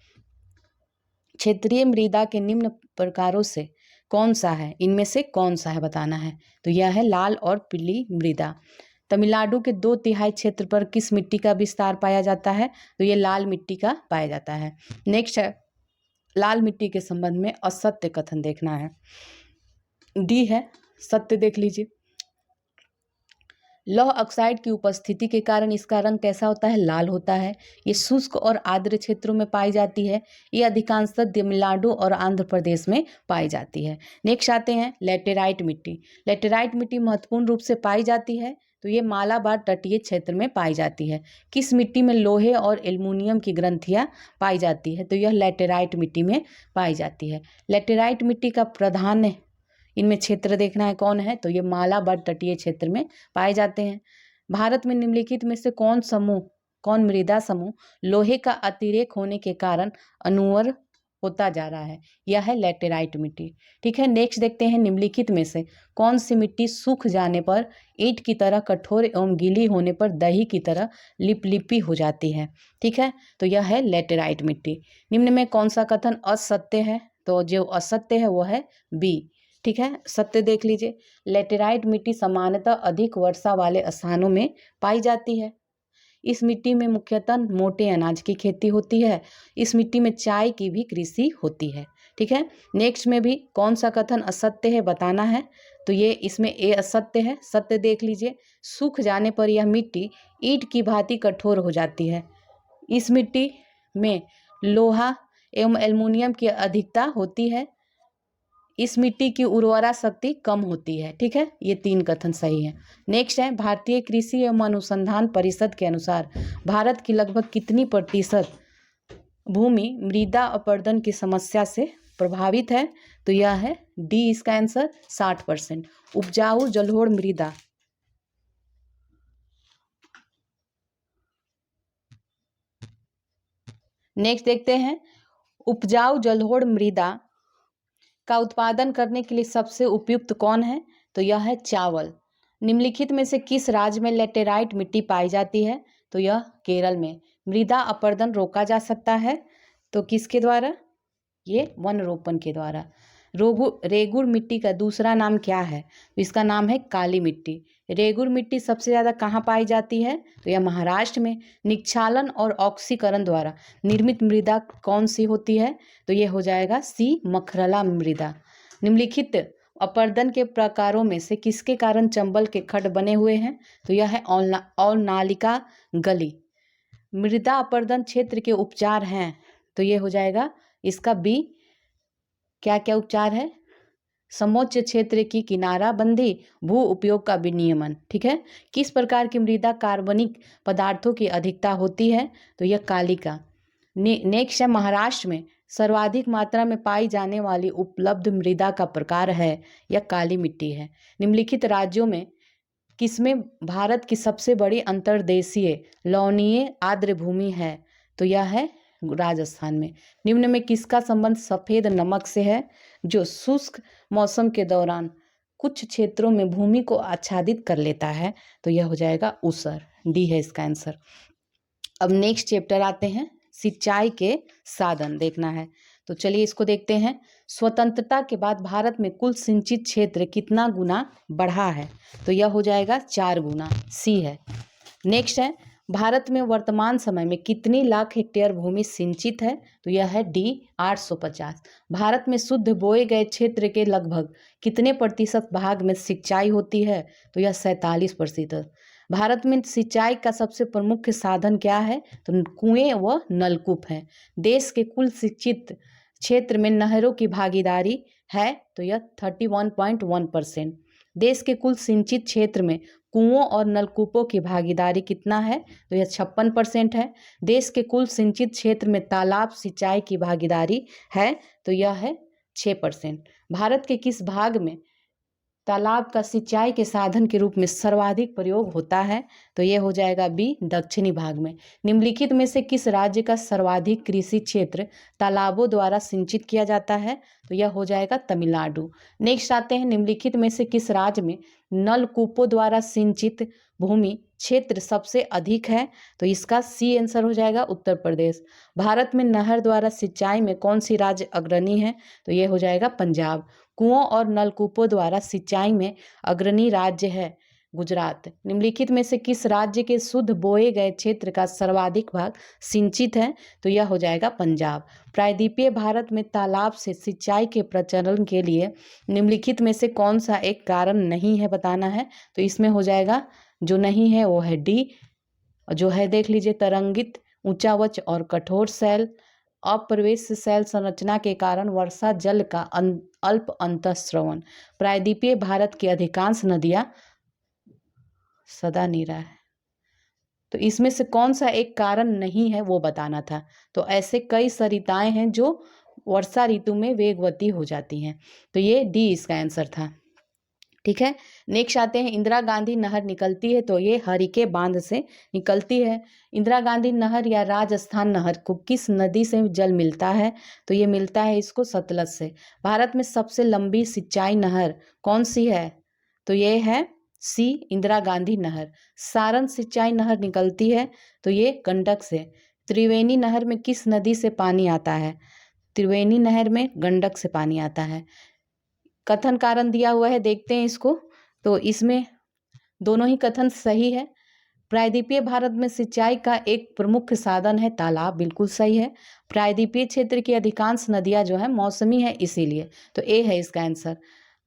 A: क्षेत्रीय मृदा के निम्न प्रकारों से कौन सा है? इनमें से कौन सा है बताना है। तो यह है लाल और पीली मृदा। तमिलनाडु के 2/3 क्षेत्र पर किस मिट्टी का विस्तार पाया जाता है? तो ये लाल मिट्टी का पाया जाता है। नेक्स्ट है, लाल मिट्टी के संबंध में असत्य कथन देखना है। डी है, सत्य देख लीजिए। लौह ऑक्साइड की उपस्थिति के कारण इसका रंग कैसा होता है? लाल होता है। ये शुष्क और आर्द्र क्षेत्रों में पाई जाती है। ये अधिकांशतः तमिलनाडु और आंध्र प्रदेश में पाई जाती है। नेक्स्ट आते हैं लेटेराइट मिट्टी। लेटेराइट मिट्टी महत्वपूर्ण रूप से पाई जाती है तो ये मालाबार तटीय क्षेत्र में पाई जाती है। किस मिट्टी में लोहे और एल्युमिनियम की ग्रंथियां पाई जाती है? तो यह लेटेराइट मिट्टी में पाई जाती है। लेटेराइट मिट्टी का प्रधान इनमें क्षेत्र देखना है कौन है? तो ये मालाबार तटीय क्षेत्र में पाए जाते हैं। भारत में निम्नलिखित में से कौन मृदा समूह लोहे का अतिरेक होने के कारण अनुवर होता जा रहा है? यह है लेटेराइट मिट्टी। ठीक है, नेक्स्ट देखते हैं निम्नलिखित में से कौन सी मिट्टी सूख जाने पर ईंट की तरह कठोर एवं गीली होने पर दही की तरह लिपलिपी हो जाती है? ठीक है, तो यह है लेटेराइट मिट्टी। निम्न में कौन सा कथन असत्य है? तो जो असत्य है वो है बी। ठीक है, सत्य देख लीजिए। लेटेराइट मिट्टी सामान्यतः अधिक वर्षा वाले स्थानों में पाई जाती है। इस मिट्टी में मुख्यतः मोटे अनाज की खेती होती है। इस मिट्टी में चाय की भी कृषि होती है। ठीक है, नेक्स्ट में भी कौन सा कथन असत्य है बताना है। तो ये इसमें ए असत्य है। सत्य देख लीजिए। सूख जाने पर यह मिट्टी ईंट की भांति कठोर हो जाती है। इस मिट्टी में लोहा एवं एल्युमिनियम की अधिकता होती है। इस मिट्टी की उर्वरा शक्ति कम होती है। ठीक है, ये 3 कथन सही है। नेक्स्ट है, भारतीय कृषि एवं अनुसंधान परिषद के अनुसार भारत की लगभग कितनी प्रतिशत भूमि मृदा अपरदन की समस्या से प्रभावित है? तो यह है डी इसका आंसर 60%। उपजाऊ जलोढ़ मृदा नेक्स्ट देखते हैं, उपजाऊ जलोढ़ मृदा का उत्पादन करने के लिए सबसे उपयुक्त कौन है? तो यह है चावल। निम्नलिखित में से किस राज्य में लेटेराइट मिट्टी पाई जाती है? तो यह केरल में। मृदा अपरदन रोका जा सकता है तो किसके द्वारा? ये वन रोपण के द्वारा। रेगुड़ मिट्टी का दूसरा नाम क्या है? तो इसका नाम है काली मिट्टी। रेगुड़ मिट्टी सबसे ज़्यादा कहाँ पाई जाती है? तो यह महाराष्ट्र में। निक्षालन और ऑक्सीकरण द्वारा निर्मित मृदा कौन सी होती है? तो ये हो जाएगा सी, मखरला मृदा। निम्नलिखित अपरदन के प्रकारों में से किसके कारण चंबल के खड्ड बने हुए हैं? तो यह है अवनालिका गली। मृदा अपरदन क्षेत्र के उपचार हैं तो ये हो जाएगा इसका बी। क्या क्या उपचार है? समोच्च क्षेत्र की किनाराबंदी, भू उपयोग का विनियमन। ठीक है। किस प्रकार की मृदा कार्बनिक पदार्थों की अधिकता होती है? तो यह कालिका। नेक्स्ट है, महाराष्ट्र में सर्वाधिक मात्रा में पाई जाने वाली उपलब्ध मृदा का प्रकार है, यह काली मिट्टी है। निम्नलिखित राज्यों में किसमें भारत की सबसे बड़ी अंतर्देशीय लवणीय आर्द्र भूमि है? तो यह है राजस्थान में। निम्न में किसका संबंध सफेद नमक से है, जो शुष्क मौसम के दौरान कुछ क्षेत्रों में भूमि को आच्छादित कर लेता है? तो यह हो जाएगा ऊसर। डी है इसका आंसर। अब नेक्स्ट चैप्टर आते हैं, सिंचाई के साधन देखना है। तो चलिए इसको देखते हैं। स्वतंत्रता के बाद भारत में कुल सिंचित क्षेत्र कितना गुना बढ़ा है? तो यह हो जाएगा 4 गुना। सी है। नेक्स्ट है, भारत में वर्तमान समय में कितनी लाख हेक्टेयर भूमि सिंचित है? तो यह है डी, 850। भारत में शुद्ध बोए गए क्षेत्र के लगभग कितने प्रतिशत भाग में सिंचाई होती है? तो यह 47%। भारत में सिंचाई का सबसे प्रमुख साधन क्या है? तो कुएं व नलकूप है। देश के कुल सिंचित क्षेत्र में नहरों की भागीदारी है तो यह 31.1%। देश के कुल सिंचित क्षेत्र में कुओं और नलकूपों की भागीदारी कितना है? तो यह 56% है। देश के कुल सिंचित क्षेत्र में तालाब सिंचाई की भागीदारी है तो यह है 6%। भारत के किस भाग में तालाब का सिंचाई के साधन के रूप में सर्वाधिक प्रयोग होता है? तो यह हो जाएगा बी, दक्षिणी भाग में। निम्नलिखित में से किस राज्य का सर्वाधिक कृषि क्षेत्र तालाबों द्वारा सिंचित किया जाता है? तो यह हो जाएगा तमिलनाडु। नेक्स्ट आते हैं, निम्नलिखित में से किस राज्य में नलकूपों द्वारा सिंचित भूमि क्षेत्र सबसे अधिक है? तो इसका सी आंसर हो जाएगा, उत्तर प्रदेश। भारत में नहर द्वारा सिंचाई में कौन सी राज्य अग्रणी है? तो यह हो जाएगा पंजाब। कुओं और नलकूपों द्वारा सिंचाई में अग्रणी राज्य है गुजरात। निम्नलिखित में से किस राज्य के शुद्ध बोए गए क्षेत्र का सर्वाधिक भाग सिंचित है? तो यह हो जाएगा पंजाब। प्रायद्वीपीय भारत में तालाब से सिंचाई के प्रचलन के लिए निम्नलिखित में से कौन सा एक कारण नहीं है बताना है? तो इसमें हो जाएगा, जो नहीं है वो है डी, जो है देख लीजिए, तरंगित, ऊंचावच और कठोर शैल। अप्रवेश शैल संरचना के कारण वर्षा जल का अल्प अंतःस्रवण। प्रायद्वीपीय भारत की अधिकांश नदियां सदा नीरा है। तो इसमें से कौन सा एक कारण नहीं है वो बताना था। तो ऐसे कई सरिताएं हैं जो वर्षा ऋतु में वेगवती हो जाती हैं। तो ये डी इसका आंसर था। ठीक है। नेक्स्ट आते हैं, इंदिरा गांधी नहर निकलती है तो ये हरिके बांध से निकलती है। इंदिरा गांधी नहर या राजस्थान नहर को किस नदी से जल मिलता है? तो ये मिलता है इसको सतलज से। भारत में सबसे लंबी सिंचाई नहर कौन सी है? तो ये है सी, इंदिरा गांधी नहर। सारण सिंचाई नहर निकलती है तो ये गंडक से। त्रिवेणी नहर में किस नदी से पानी आता है? त्रिवेणी नहर में गंडक से पानी आता है। कथन कारण दिया हुआ है, देखते हैं इसको। तो इसमें दोनों ही कथन सही है। प्रायद्वीपीय भारत में सिंचाई का एक प्रमुख साधन है तालाब, बिल्कुल सही है। प्रायद्वीपीय क्षेत्र की अधिकांश नदियां जो है मौसमी है इसीलिए, तो ए है इसका आंसर।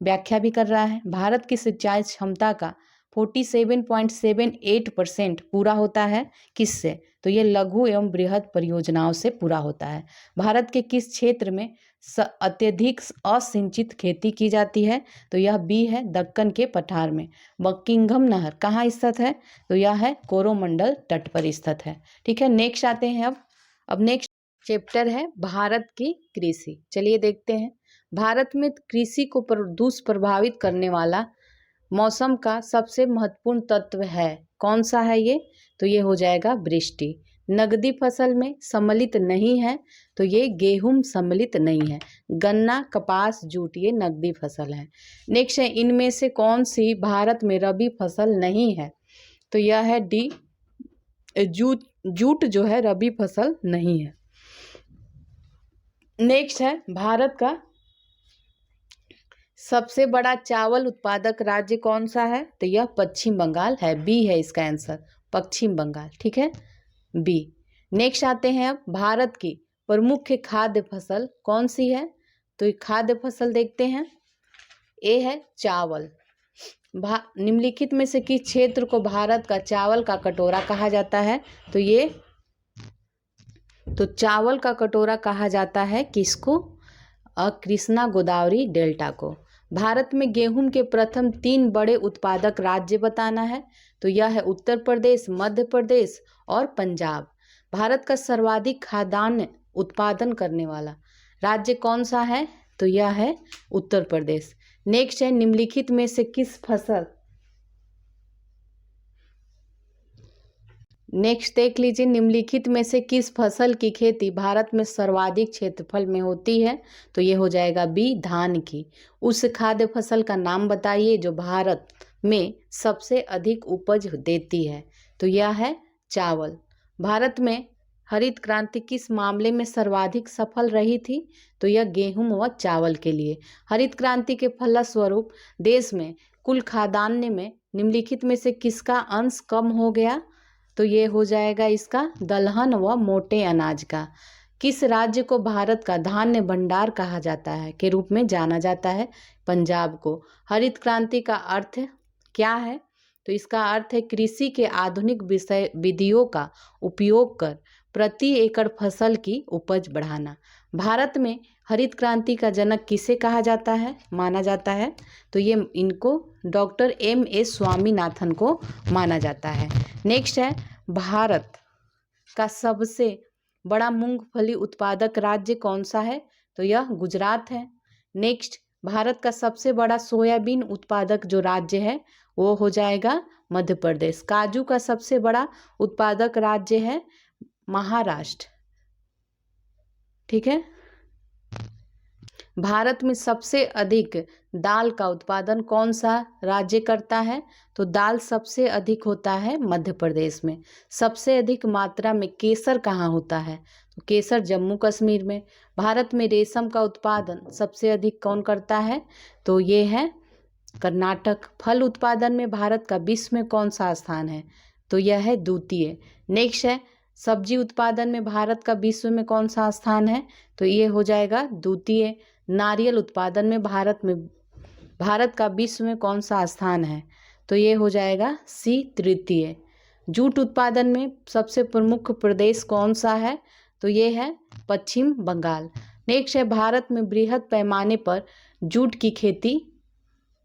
A: व्याख्या भी कर रहा है, भारत की सिंचाई क्षमता का 47.78% पूरा होता है किससे? तो ये लघु एवं बृहद परियोजनाओं से पूरा होता है। भारत के किस क्षेत्र में अत्यधिक असिंचित खेती की जाती है? तो यह बी है, दक्कन के पठार में। बकिंघम नहर कहाँ स्थित है? तो यह है कोरोमंडल तट पर स्थित है। ठीक है। नेक्स्ट आते हैं, अब नेक्स्ट चैप्टर है भारत की कृषि। चलिए देखते हैं। भारत में कृषि को दुष्प्रभावित करने वाला मौसम का सबसे महत्वपूर्ण तत्व है, कौन सा है ये? तो ये हो जाएगा वृष्टि। नगदी फसल में सम्मिलित नहीं है तो ये गेहूं सम्मिलित नहीं है। गन्ना, कपास, जूट ये नगदी फसल है। नेक्स्ट है, इनमें से कौन सी भारत में रबी फसल नहीं है? तो यह है डी, जूट जो है रबी फसल नहीं है। नेक्स्ट है, भारत का सबसे बड़ा चावल उत्पादक राज्य कौन सा है? तो यह पश्चिम बंगाल है। बी है इसका आंसर, पश्चिम बंगाल। ठीक है, बी। नेक्स्ट आते हैं अब, भारत की प्रमुख खाद्य फसल कौन सी है? तो ये खाद्य फसल देखते हैं। ए है चावल। निम्नलिखित में से किस क्षेत्र को भारत का चावल का कटोरा कहा जाता है? तो चावल का कटोरा कहा जाता है किसको? कृष्णा गोदावरी डेल्टा को। भारत में गेहूं के प्रथम 3 बड़े उत्पादक राज्य बताना है। तो यह है उत्तर प्रदेश, मध्य प्रदेश और पंजाब। भारत का सर्वाधिक खाद्यान्न उत्पादन करने वाला राज्य कौन सा है? तो यह है उत्तर प्रदेश। नेक्स्ट है, निम्नलिखित में से किस फसल, नेक्स्ट देख लीजिए, निम्नलिखित में से किस फसल की खेती भारत में सर्वाधिक क्षेत्रफल में होती है? तो ये हो जाएगा बी, धान की। उस खाद्य फसल का नाम बताइए जो भारत में सबसे अधिक उपज देती है। तो यह है चावल। भारत में हरित क्रांति किस मामले में सर्वाधिक सफल रही थी? तो यह गेहूं व चावल के लिए। हरित क्रांति के फलस्वरूप देश में कुल खाद्यान्न में निम्नलिखित में से किसका अंश कम हो गया? तो ये हो जाएगा इसका दलहन व मोटे अनाज का। किस राज्य को भारत का धान्य भंडार कहा जाता है के रूप में जाना जाता है? पंजाब को। हरित क्रांति का अर्थ क्या है? तो इसका अर्थ है कृषि के आधुनिक विधियों का उपयोग कर प्रति एकड़ फसल की उपज बढ़ाना। भारत में हरित क्रांति का जनक किसे कहा जाता है, माना जाता है? तो ये इनको डॉक्टर M.A. स्वामीनाथन को माना जाता है। नेक्स्ट है, भारत का सबसे बड़ा मूंगफली उत्पादक राज्य कौन सा है? तो यह गुजरात है। नेक्स्ट, भारत का सबसे बड़ा सोयाबीन उत्पादक जो राज्य है वो हो जाएगा मध्य प्रदेश। काजू का सबसे बड़ा उत्पादक राज्य है महाराष्ट्र। ठीक है। भारत में सबसे अधिक दाल का उत्पादन कौन सा राज्य करता है? तो दाल सबसे अधिक होता है मध्य प्रदेश में। सबसे अधिक मात्रा में केसर कहाँ होता है? तो केसर जम्मू कश्मीर में। भारत में रेशम का उत्पादन सबसे अधिक कौन करता है? तो ये है कर्नाटक। फल उत्पादन में भारत का विश्व में कौन सा स्थान है? तो यह है द्वितीय। नेक्स्ट है, सब्जी उत्पादन में भारत का विश्व में कौन सा स्थान है? तो ये हो जाएगा द्वितीय। नारियल उत्पादन में भारत का विश्व में कौन सा स्थान है? तो ये हो जाएगा सी, तृतीय। जूट उत्पादन में सबसे प्रमुख प्रदेश कौन सा है? तो ये है पश्चिम बंगाल। नेक्स्ट है, भारत में बृहद पैमाने पर जूट की खेती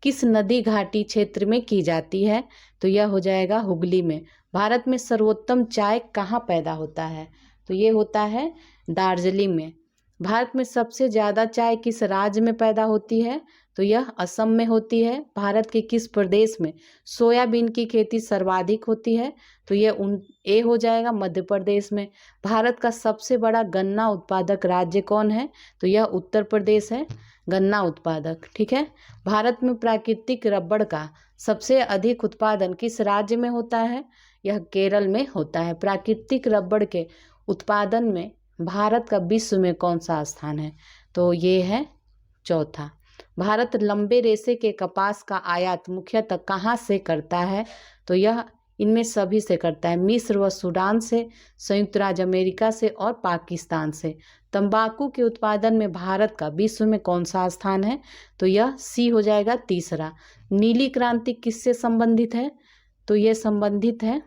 A: किस नदी घाटी क्षेत्र में की जाती है? तो यह हो जाएगा हुगली में। भारत में सर्वोत्तम चाय कहाँ पैदा होता है? तो ये होता है दार्जिलिंग में। भारत में सबसे ज़्यादा चाय किस राज्य में पैदा होती है? तो यह असम में होती है। भारत के किस प्रदेश में सोयाबीन की खेती सर्वाधिक होती है? तो यह ए हो जाएगा मध्य प्रदेश में। भारत का सबसे बड़ा गन्ना उत्पादक राज्य कौन है? तो यह उत्तर प्रदेश है, गन्ना उत्पादक। ठीक है। भारत में प्राकृतिक रबड़ का सबसे अधिक उत्पादन किस राज्य में होता है? यह केरल में होता है। प्राकृतिक रबड़ के उत्पादन में भारत का विश्व में कौन सा स्थान है? तो ये है चौथा। भारत लंबे रेशे के कपास का आयात मुख्यतः कहाँ से करता है? तो यह इनमें सभी से करता है, मिस्र व सूडान से, संयुक्त राज्य अमेरिका से और पाकिस्तान से। तंबाकू के उत्पादन में भारत का विश्व में कौन सा स्थान है? तो यह सी हो जाएगा, तीसरा। नीली क्रांति किससे संबंधित है? तो यह संबंधित है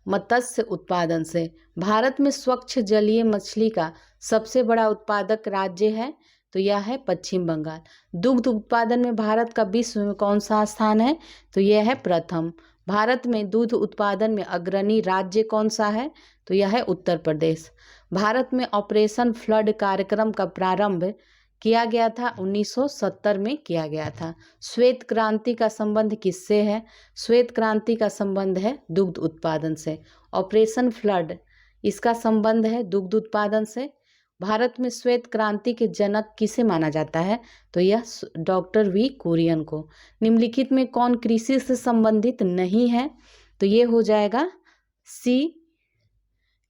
A: मत्स्य उत्पादन से। भारत में स्वच्छ जलीय मछली का सबसे बड़ा उत्पादक राज्य है? तो यह है पश्चिम बंगाल। दुग्ध उत्पादन में भारत का विश्व में कौन सा स्थान है? तो यह है प्रथम। भारत में दूध उत्पादन में अग्रणी राज्य कौन सा है? तो यह है उत्तर प्रदेश। भारत में ऑपरेशन फ्लड कार्यक्रम का प्रारंभ किया गया था 1970 में किया गया था। श्वेत क्रांति का संबंध किससे है? श्वेत क्रांति का संबंध है दुग्ध उत्पादन से। ऑपरेशन फ्लड, इसका संबंध है दुग्ध उत्पादन से। भारत में श्वेत क्रांति के जनक किसे माना जाता है? तो यह डॉक्टर वी कुरियन को। निम्नलिखित में कौन कृषि से संबंधित नहीं है? तो ये हो जाएगा सी,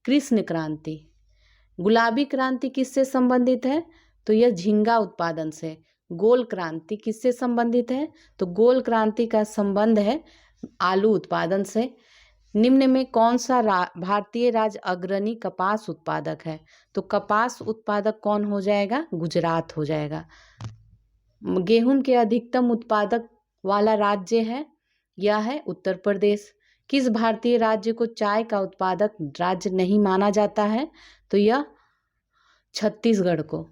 A: कृष्ण क्रांति। गुलाबी क्रांति किससे संबंधित है? तो यह झींगा उत्पादन से। गोल क्रांति किससे संबंधित है? तो गोल क्रांति का संबंध है आलू उत्पादन से। निम्न में कौन सा भारतीय राज्य अग्रणी कपास उत्पादक है? तो कपास उत्पादक कौन हो जाएगा? गुजरात हो जाएगा। गेहूं के अधिकतम उत्पादक वाला राज्य है, यह है उत्तर प्रदेश। किस भारतीय राज्य को चाय का उत्पादक राज्य नहीं माना जाता है? तो यह छत्तीसगढ़ को।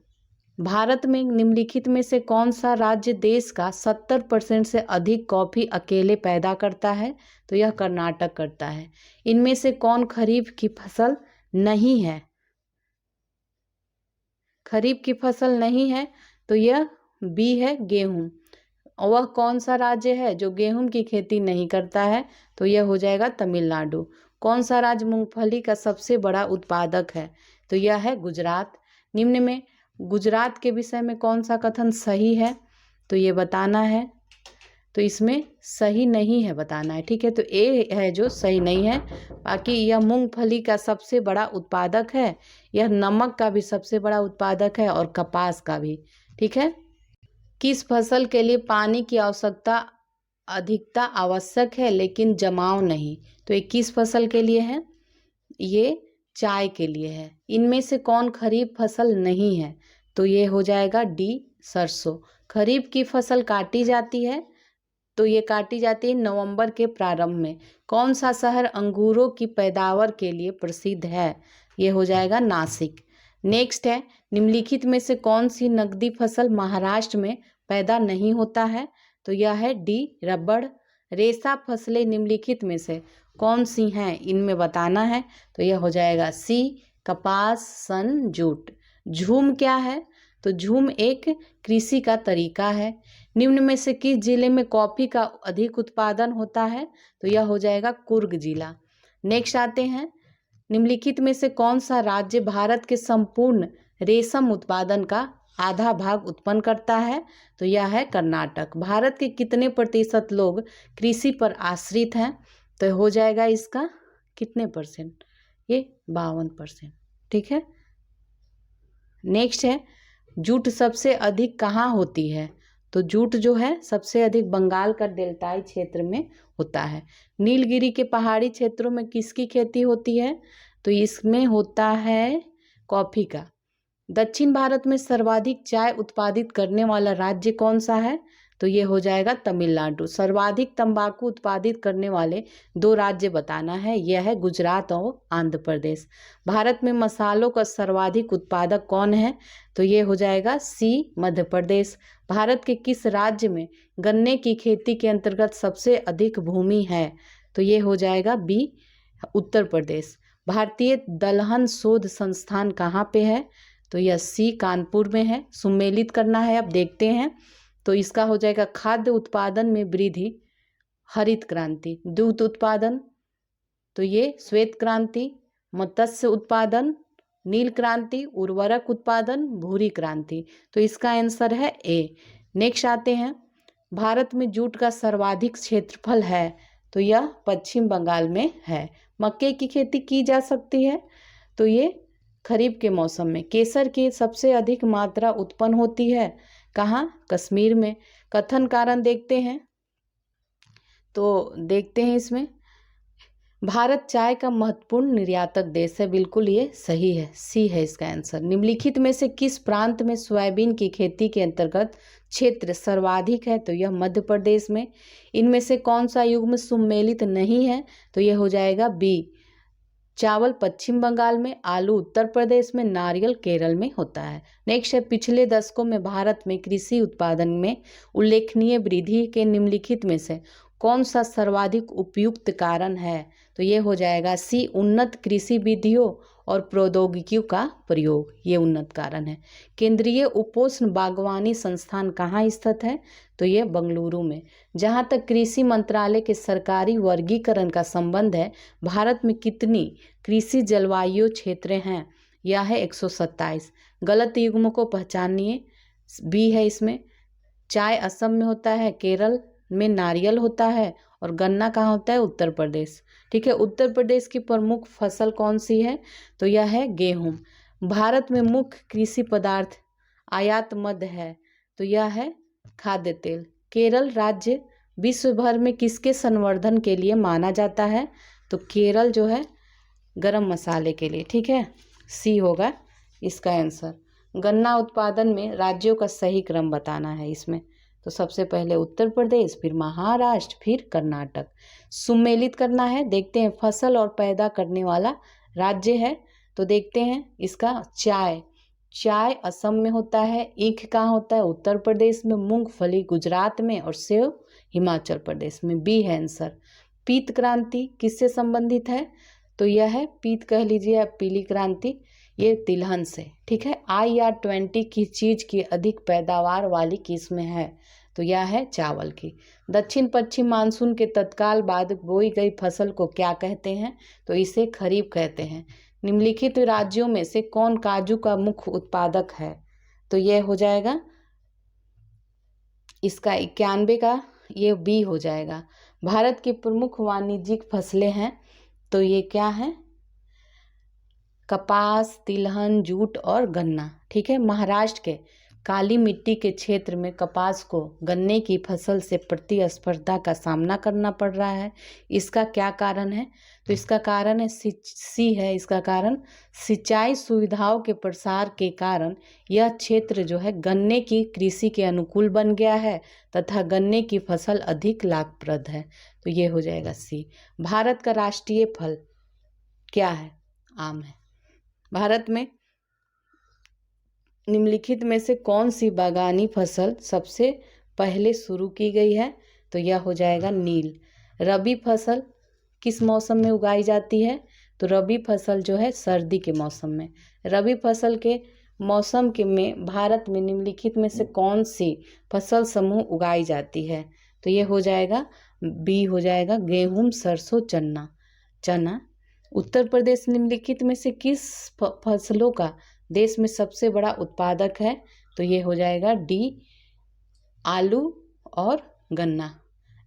A: भारत में निम्नलिखित में से कौन सा राज्य देश का 70% से अधिक कॉफी अकेले पैदा करता है? तो यह कर्नाटक करता है। इनमें से कौन खरीफ की फसल नहीं है? खरीफ की फसल नहीं है तो यह बी है, गेहूं। और वह कौन सा राज्य है जो गेहूं की खेती नहीं करता है? तो यह हो जाएगा तमिलनाडु। कौन सा राज्य मूंगफली का सबसे बड़ा उत्पादक है? तो यह है गुजरात। निम्न में गुजरात के विषय में कौन सा कथन सही है? तो ये बताना है। तो इसमें सही नहीं है बताना है, ठीक है। तो ए है जो सही नहीं है। बाकी यह मूंगफली का सबसे बड़ा उत्पादक है, यह नमक का भी सबसे बड़ा उत्पादक है और कपास का भी, ठीक है। किस फसल के लिए पानी की आवश्यकता अधिकता आवश्यक है लेकिन जमाव नहीं? तो ये किस फसल के लिए है? ये चाय के लिए है। इनमें से कौन खरीफ फसल नहीं है? तो ये हो जाएगा डी, सरसों। खरीफ की फसल काटी जाती है, तो ये काटी जाती है नवंबर के प्रारंभ में। कौन सा शहर अंगूरों की पैदावार के लिए प्रसिद्ध है? ये हो जाएगा नासिक। नेक्स्ट है, निम्नलिखित में से कौन सी नकदी फसल महाराष्ट्र में पैदा नहीं होता है? तो यह है डी, रबड़। रेशा फसलें निम्नलिखित में से कौन सी हैं? इनमें बताना है। तो यह हो जाएगा सी, कपास, सन, जूट। झूम क्या है? तो झूम एक कृषि का तरीका है। निम्न में से किस जिले में कॉफी का अधिक उत्पादन होता है? तो यह हो जाएगा कुर्ग जिला। नेक्स्ट आते हैं, निम्नलिखित में से कौन सा राज्य भारत के संपूर्ण रेशम उत्पादन का आधा भाग उत्पन्न करता है? तो यह है कर्नाटक। भारत के कितने प्रतिशत लोग कृषि पर आश्रित हैं? तो हो जाएगा इसका कितने परसेंट? ये 52%, ठीक है। नेक्स्ट है, जूट सबसे अधिक कहाँ होती है? तो जूट जो है सबसे अधिक बंगाल का डेल्टाई क्षेत्र में होता है। नीलगिरी के पहाड़ी क्षेत्रों में किसकी खेती होती है? तो इसमें होता है कॉफी का। दक्षिण भारत में सर्वाधिक चाय उत्पादित करने वाला राज्य कौन सा है? तो ये हो जाएगा तमिलनाडु। सर्वाधिक तंबाकू उत्पादित करने वाले 2 राज्य बताना है, यह है गुजरात और आंध्र प्रदेश। भारत में मसालों का सर्वाधिक उत्पादक कौन है? तो ये हो जाएगा सी, मध्य प्रदेश। भारत के किस राज्य में गन्ने की खेती के अंतर्गत सबसे अधिक भूमि है? तो ये हो जाएगा बी, उत्तर प्रदेश। भारतीय दलहन शोध संस्थान कहाँ पे है? तो यह सी, कानपुर में है। सुमेलित करना है, अब देखते हैं। तो इसका हो जाएगा खाद्य उत्पादन में वृद्धि, हरित क्रांति। दूध उत्पादन, तो ये श्वेत क्रांति। मत्स्य उत्पादन, नील क्रांति। उर्वरक उत्पादन, भूरी क्रांति। तो इसका आंसर है ए। नेक्स्ट आते हैं, भारत में जूट का सर्वाधिक क्षेत्रफल है? तो यह पश्चिम बंगाल में है। मक्के की खेती की जा सकती है? तो ये खरीफ के मौसम में। केसर की सबसे अधिक मात्रा उत्पन्न होती है कहाँ? कश्मीर में। कथन कारण देखते हैं, तो देखते हैं इसमें, भारत चाय का महत्वपूर्ण निर्यातक देश है। बिल्कुल ये सही है, सी है इसका आंसर। निम्नलिखित में से किस प्रांत में सोयाबीन की खेती के अंतर्गत क्षेत्र सर्वाधिक है? तो यह मध्य प्रदेश में। इनमें से कौन सा युग्म सुमेलित नहीं है? तो यह हो जाएगा बी, चावल पश्चिम बंगाल में, आलू उत्तर प्रदेश में, नारियल केरल में होता है। नेक्स्ट है, पिछले दशकों में भारत में कृषि उत्पादन में उल्लेखनीय वृद्धि के निम्नलिखित में से कौन सा सर्वाधिक उपयुक्त कारण है? तो ये हो जाएगा सी, उन्नत कृषि विधियों और प्रौद्योगिकियों का प्रयोग, ये उन्नत कारण है। केंद्रीय उपोष्ण बागवानी संस्थान कहाँ स्थित है? तो ये बेंगलुरु में। जहाँ तक कृषि मंत्रालय के सरकारी वर्गीकरण का संबंध है, भारत में कितनी कृषि जलवायु क्षेत्र हैं? यह है 127। गलत युग्म को पहचानिए, बी है इसमें। चाय असम में होता है, केरल में नारियल होता है, और गन्ना कहाँ होता है? उत्तर प्रदेश। ठीक है, उत्तर प्रदेश की प्रमुख फसल कौन सी है? तो यह है गेहूं। भारत में मुख्य कृषि पदार्थ आयात मद है, तो यह है खाद्य तेल। केरल राज्य विश्व भर में किसके संवर्धन के लिए माना जाता है? तो केरल जो है गरम मसाले के लिए। ठीक है, सी होगा इसका आंसर। गन्ना उत्पादन में राज्यों का सही क्रम बताना है इसमें। तो सबसे पहले उत्तर प्रदेश, फिर महाराष्ट्र, फिर कर्नाटक। सुमेलित करना है। देखते हैं फसल और पैदा करने वाला राज्य है, तो देखते हैं इसका चाय। चाय असम में होता है, ईख कहाँ होता है? उत्तर प्रदेश में, मूंगफली गुजरात में, और सेब हिमाचल प्रदेश में। बी है आंसर। पीत क्रांति किससे संबंधित है? तो यह है पीत कह लीजिए आप, पीली क्रांति, ये तिलहन से। ठीक है, IR20 की चीज की अधिक पैदावार वाली किस्म है? तो यह है चावल की। दक्षिण पश्चिम मानसून के तत्काल बाद बोई गई फसल को क्या कहते हैं? तो इसे खरीफ कहते हैं। निम्नलिखित राज्यों में से कौन काजू का मुख्य उत्पादक है? तो यह हो जाएगा इसका 91 का, ये बी हो जाएगा। भारत की प्रमुख वाणिज्यिक फसलें हैं, तो ये क्या है? कपास, तिलहन, जूट और गन्ना। ठीक है, महाराष्ट्र के काली मिट्टी के क्षेत्र में कपास को गन्ने की फसल से प्रतिस्पर्धा का सामना करना पड़ रहा है। इसका क्या कारण है? तो इसका कारण है सी है इसका कारण, सिंचाई सुविधाओं के प्रसार के कारण यह क्षेत्र जो है गन्ने की कृषि के अनुकूल बन गया है तथा गन्ने की फसल अधिक लाभप्रद है। तो ये हो जाएगा सी। भारत का राष्ट्रीय फल क्या है? आम है। भारत में निम्नलिखित में से कौन सी बागानी फसल सबसे पहले शुरू की गई है? तो यह हो जाएगा नील। रबी फसल किस मौसम में उगाई जाती है? तो रबी फसल जो है सर्दी के मौसम में। रबी फसल के मौसम के में भारत में निम्नलिखित में से कौन सी फसल समूह उगाई जाती है? तो ये हो जाएगा बी हो जाएगा, गेहूं, सरसों, चना। उत्तर प्रदेश निम्नलिखित में से किस फसलों का देश में सबसे बड़ा उत्पादक है? तो ये हो जाएगा डी, आलू और गन्ना।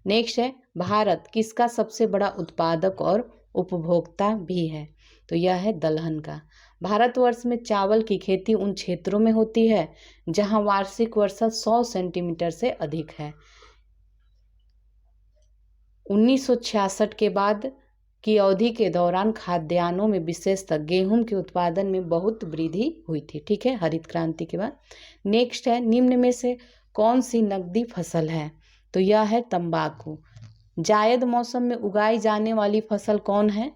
A: नेक्स्ट है, भारत किसका सबसे बड़ा उत्पादक और उपभोक्ता भी है? तो यह है दलहन का। भारतवर्ष में चावल की खेती उन क्षेत्रों में होती है जहां वार्षिक वर्षा 100 सेंटीमीटर से अधिक है। 1966 के बाद की अवधि के दौरान खाद्यान्नों में विशेषतः गेहूं के उत्पादन में बहुत वृद्धि हुई थी। ठीक है, हरित क्रांति के बाद। नेक्स्ट है, निम्न में से कौन सी नकदी फसल है? तो यह है तंबाकू। जायद मौसम में उगाई जाने वाली फसल कौन है?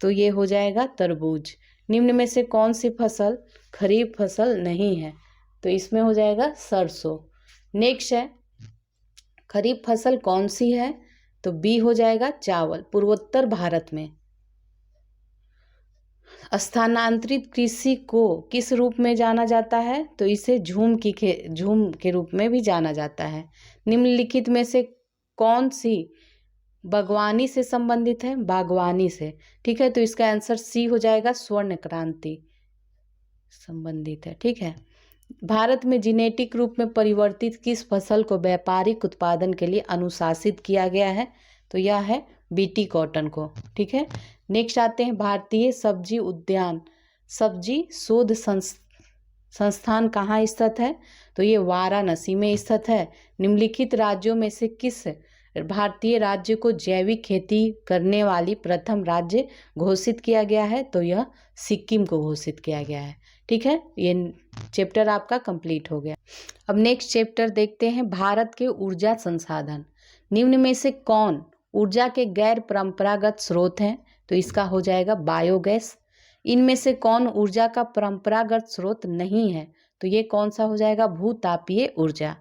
A: तो ये हो जाएगा तरबूज। निम्न में से कौन सी फसल खरीफ फसल नहीं है? तो इसमें हो जाएगा सरसों। नेक्स्ट है, खरीफ फसल कौन सी है? तो बी हो जाएगा चावल। पूर्वोत्तर भारत में स्थानांतरित कृषि को किस रूप में जाना जाता है? तो इसे झूम के रूप में भी जाना जाता है। निम्नलिखित में से कौन सी बागवानी से संबंधित है? बागवानी से। ठीक है, तो इसका आंसर सी हो जाएगा, स्वर्ण क्रांति संबंधित है। ठीक है, भारत में जेनेटिक रूप में परिवर्तित किस फसल को व्यापारिक उत्पादन के लिए अनुशासित किया गया है? तो यह है बीटी कॉटन को। ठीक है, नेक्स्ट आते हैं, भारतीय सब्जी उद्यान सब्जी शोध संस्थान कहाँ स्थित है? तो ये वाराणसी में स्थित है। निम्नलिखित राज्यों में से किस भारतीय राज्य को जैविक खेती करने वाली प्रथम राज्य घोषित किया गया है? तो यह सिक्किम को घोषित किया गया है। ठीक है, ये चैप्टर आपका कंप्लीट हो गया। अब नेक्स्ट चैप्टर देखते हैं, भारत के ऊर्जा संसाधन। निम्न में से कौन ऊर्जा के गैर परंपरागत स्रोत हैं? तो इसका हो जाएगा बायोगैस। इनमें से कौन ऊर्जा का परंपरागत स्रोत नहीं है? तो ये कौन सा हो जाएगा? भूतापीय ऊर्जा।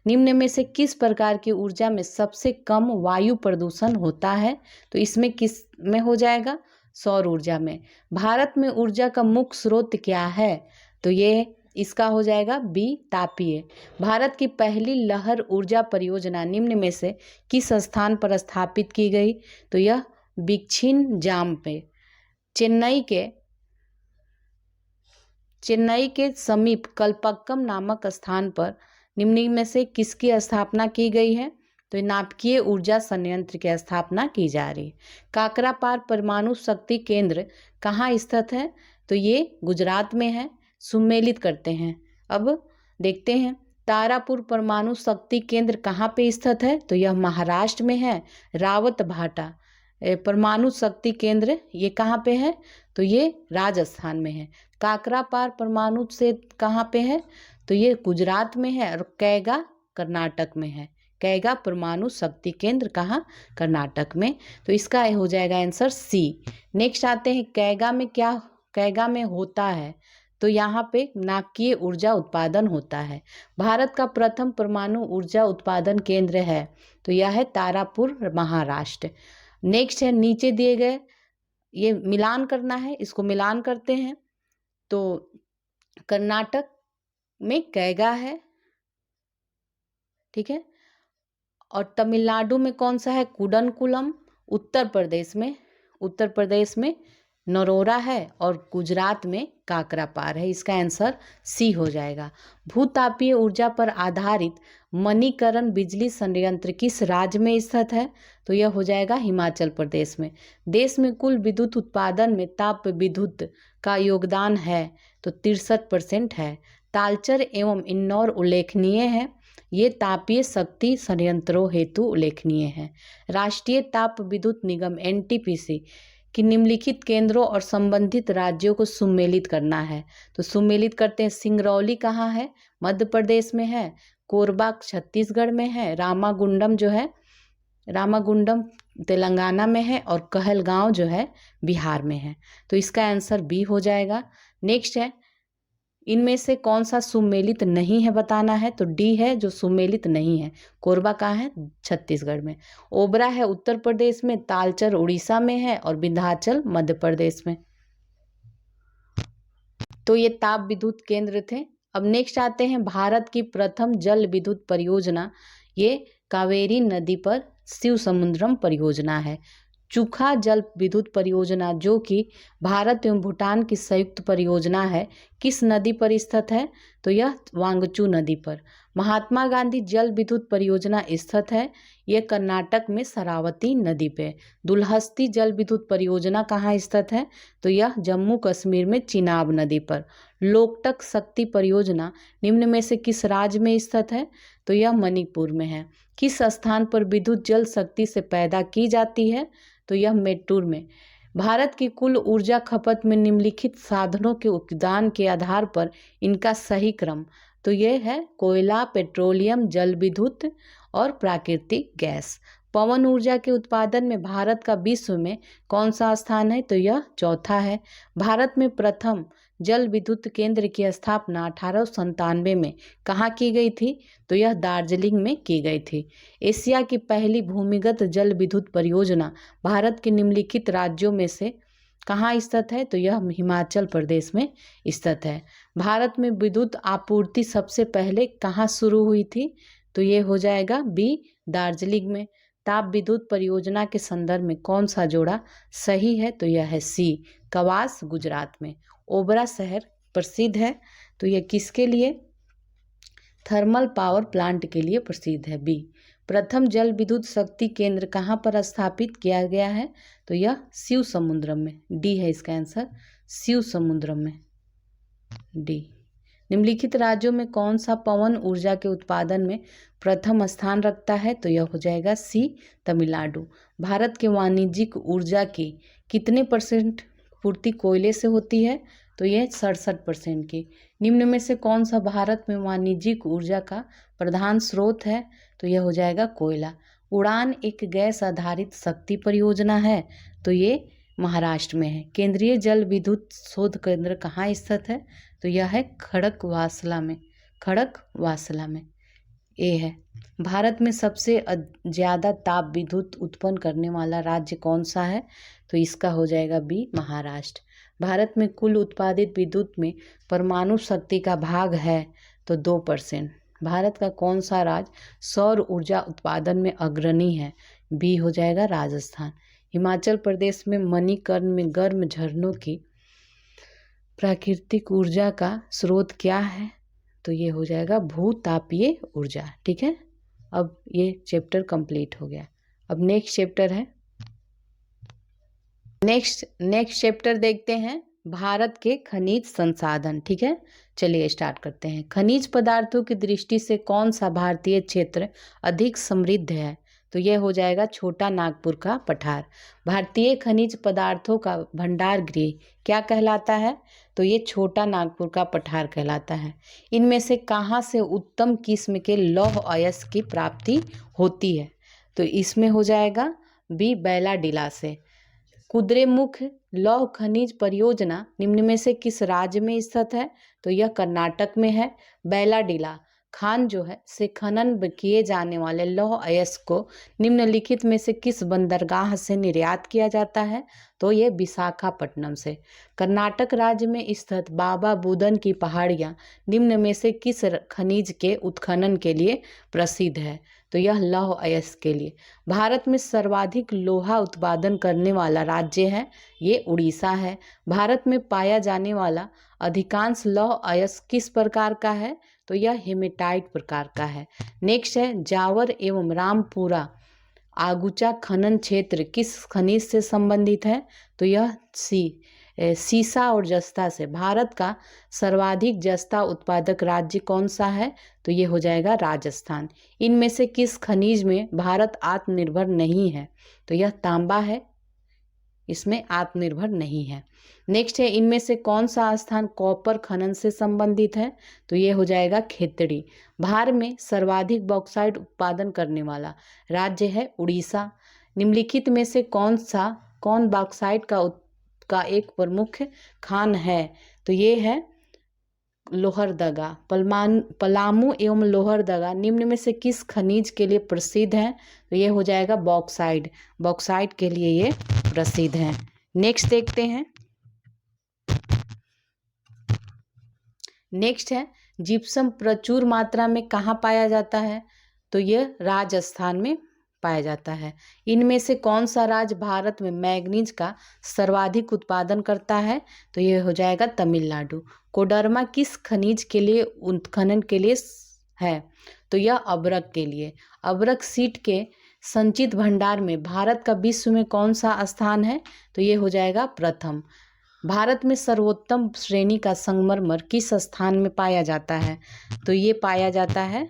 A: निम्न में से किस प्रकार की ऊर्जा में सबसे कम वायु प्रदूषण होता है? तो इसमें किस में हो जाएगा? सौर ऊर्जा में। भारत में ऊर्जा का मुख्य स्रोत क्या है? तो ये इसका हो जाएगा बी, तापीय। भारत की पहली लहर ऊर्जा परियोजना निम्न में से किस स्थान पर स्थापित की गई? तो यह बिच्छिन जाम पे चेन्नई के समीप कल्पक्कम नामक स्थान पर निम्न में से किसकी स्थापना की गई है? तो नाभिकीय ऊर्जा संयंत्र की स्थापना की जा रही है। काकरापार परमाणु शक्ति केंद्र कहाँ स्थित है? तो ये गुजरात में है। सुमेलित करते हैं। अब देखते हैं तारापुर परमाणु शक्ति केंद्र कहाँ पे स्थित है? तो यह महाराष्ट्र में है। रावत भाटा परमाणु शक्ति केंद्र ये कहाँ पे है? तो ये राजस्थान में है। काकरापार परमाणु से कहाँ पे है? तो ये गुजरात में है। और कैगा कर्नाटक में है। कैगा परमाणु शक्ति केंद्र कहाँ? कर्नाटक में। तो इसका हो जाएगा आंसर सी। नेक्स्ट आते हैं कैगा में होता है? तो यहाँ पे नाभिकीय ऊर्जा उत्पादन होता है। भारत का प्रथम परमाणु ऊर्जा उत्पादन केंद्र है तो यह है तारापुर, महाराष्ट्र। नेक्स्ट है नीचे दिए गए, ये मिलान करना है, इसको मिलान करते हैं। तो कर्नाटक में कैगा है, ठीक है। और तमिलनाडु में कौन सा है? कुडनकुलम। उत्तर प्रदेश में नरोरा है। और गुजरात में काकरापार है। इसका आंसर सी हो जाएगा। भूतापीय ऊर्जा पर आधारित मणिकरण बिजली संयंत्र किस राज्य में स्थित है? तो यह हो जाएगा हिमाचल प्रदेश में। देश में कुल विद्युत उत्पादन में ताप विद्युत का योगदान है तो 63% है। तालचर एवं इन्नौर उल्लेखनीय है। ये तापीय शक्ति संयंत्रों हेतु उल्लेखनीय है। राष्ट्रीय ताप विद्युत निगम NTPC कि निम्नलिखित केंद्रों और संबंधित राज्यों को सुमेलित करना है। तो सुमेलित करते हैं। सिंगरौली कहाँ है? मध्य प्रदेश में है। कोरबा छत्तीसगढ़ में है। रामागुंडम तेलंगाना में है। और कहलगांव जो है बिहार में है। तो इसका आंसर बी हो जाएगा। नेक्स्ट है इनमें से कौन सा सुमेलित नहीं है बताना है। तो डी है जो सुमेलित नहीं है। कोरबा कहाँ है? छत्तीसगढ़ में। ओबरा है उत्तर प्रदेश में। तालचर उड़ीसा में है। और विंध्याचल मध्य प्रदेश में। तो ये ताप विद्युत केंद्र थे। अब नेक्स्ट आते हैं भारत की प्रथम जल विद्युत परियोजना। ये कावेरी नदी पर शिव समुद्रम परियोजना है। चुखा जल विद्युत परियोजना जो कि भारत एवं भूटान की संयुक्त परियोजना है किस नदी पर स्थित है? तो यह वांगचू नदी पर। महात्मा गांधी जल विद्युत परियोजना स्थित है यह कर्नाटक में शरावती नदी पे। दुलहस्ती जल विद्युत परियोजना कहाँ स्थित है? तो यह जम्मू कश्मीर में चिनाब नदी पर। लोकटक शक्ति परियोजना निम्न में से किस राज्य में स्थित है? तो यह मणिपुर में है। किस स्थान पर विद्युत जल शक्ति से पैदा की जाती है? तो यह मेट्टूर में। भारत की कुल ऊर्जा खपत में निम्नलिखित साधनों के योगदान के आधार पर इनका सही क्रम। तो यह है कोयला, पेट्रोलियम, जल विद्युत और प्राकृतिक गैस। पवन ऊर्जा के उत्पादन में भारत का विश्व में कौन सा स्थान है? तो यह चौथा है। भारत में प्रथम जल विद्युत केंद्र की स्थापना 1897 में कहाँ की गई थी? तो यह दार्जिलिंग में की गई थी। एशिया की पहली भूमिगत जल विद्युत परियोजना भारत के निम्नलिखित राज्यों में से कहाँ स्थित है? तो यह हिमाचल प्रदेश में स्थित है। भारत में विद्युत आपूर्ति सबसे पहले कहाँ शुरू हुई थी? तो ये हो जाएगा बी, दार्जिलिंग में। ताप विद्युत परियोजना के संदर्भ में कौन सा जोड़ा सही है? तो यह है सी, कवास, गुजरात में। ओबरा शहर प्रसिद्ध है तो यह किसके लिए? थर्मल पावर प्लांट के लिए प्रसिद्ध है। बी, प्रथम जल विद्युत शक्ति केंद्र कहाँ पर स्थापित किया गया है? तो यह शिव समुद्रम में। डी है इसका आंसर, शिव समुद्रम में। डी। निम्नलिखित राज्यों में कौन सा पवन ऊर्जा के उत्पादन में प्रथम स्थान रखता है? तो यह हो जाएगा सी, तमिलनाडु। भारत के वाणिज्यिक ऊर्जा की कितने % पूर्ति कोयले से होती है? तो यह 67% की। निम्न में से कौन सा भारत में वाणिज्यिक ऊर्जा का प्रधान स्रोत है? तो यह हो जाएगा कोयला। उड़ान एक गैस आधारित शक्ति परियोजना है तो ये महाराष्ट्र में है। केंद्रीय जल विद्युत शोध केंद्र कहाँ स्थित है? तो यह है खड़कवासला में। ए है। भारत में सबसे ज़्यादा ताप विद्युत उत्पन्न करने वाला राज्य कौन सा है? तो इसका हो जाएगा बी, महाराष्ट्र। भारत में कुल उत्पादित विद्युत में परमाणु शक्ति का भाग है तो 2%। भारत का कौन सा राज्य सौर ऊर्जा उत्पादन में अग्रणी है? बी हो जाएगा राजस्थान। हिमाचल प्रदेश में मणिकर्ण में गर्म झरनों की प्राकृतिक ऊर्जा का स्रोत क्या है? तो ये हो जाएगा भूतापीय ऊर्जा। ठीक है, अब ये चैप्टर कंप्लीट हो गया। अब नेक्स्ट चैप्टर है, नेक्स्ट चैप्टर देखते हैं, भारत के खनिज संसाधन। ठीक है, चलिए स्टार्ट करते हैं। खनिज पदार्थों की दृष्टि से कौन सा भारतीय क्षेत्र अधिक समृद्ध है? तो यह हो जाएगा छोटा नागपुर का पठार। भारतीय खनिज पदार्थों का भंडार गृह क्या कहलाता है? तो ये छोटा नागपुर का पठार कहलाता है। इनमें से कहाँ से उत्तम किस्म के लौह अयस्क की प्राप्ति होती है? तो इसमें हो जाएगा बी, बैलाडीला से। कुद्रेमुख लौह खनिज परियोजना निम्न में से किस राज्य में स्थित है? तो यह कर्नाटक में है। बैलाडीला खान जो है से खनन किए जाने वाले लौह अयस्क को निम्नलिखित में से किस बंदरगाह से निर्यात किया जाता है? तो ये विशाखापट्टनम से। कर्नाटक राज्य में स्थित बाबा बुदन की पहाड़ियाँ निम्न में से किस खनिज के उत्खनन के लिए प्रसिद्ध है? तो यह लौह अयस्क के लिए। भारत में सर्वाधिक लोहा उत्पादन करने वाला राज्य है ये उड़ीसा है। भारत में पाया जाने वाला अधिकांश लौह अयस्क किस प्रकार का है? तो यह हेमेटाइट प्रकार का है। नेक्स्ट है, जावर एवं रामपुरा आगुचा खनन क्षेत्र किस खनिज से संबंधित है? तो यह सीसा और जस्ता से। भारत का सर्वाधिक जस्ता उत्पादक राज्य कौन सा है? तो ये हो जाएगा राजस्थान। इनमें से किस खनिज में भारत आत्मनिर्भर नहीं है? तो यह तांबा है, इसमें आत्मनिर्भर नहीं है। नेक्स्ट है, इनमें से कौन सा स्थान कॉपर खनन से संबंधित है? तो ये हो जाएगा खेतड़ी। भारत में सर्वाधिक बॉक्साइट उत्पादन करने वाला राज्य है उड़ीसा। निम्नलिखित में से कौन बॉक्साइट का एक प्रमुख खान है? तो ये है लोहरदगा। पलामू एवं लोहरदगा निम्न में से किस खनिज के लिए प्रसिद्ध है? तो ये हो जाएगा बॉक्साइट के लिए ये प्रसिद्ध है। नेक्स्ट देखते हैं, नेक्स्ट है, जिप्सम प्रचुर मात्रा में कहाँ पाया जाता है? तो यह राजस्थान में पाया जाता है। इनमें से कौन सा राज्य भारत में मैग्नीज का सर्वाधिक उत्पादन करता है? तो यह हो जाएगा तमिलनाडु। कोडरमा किस खनिज के लिए उत्खनन के लिए है? तो यह अब्रक के लिए। अब्रक सीट के संचित भंडार में भारत का विश्व में कौन सा स्थान है? तो ये हो जाएगा प्रथम। भारत में सर्वोत्तम श्रेणी का संगमरमर किस स्थान में पाया जाता है? तो ये पाया जाता है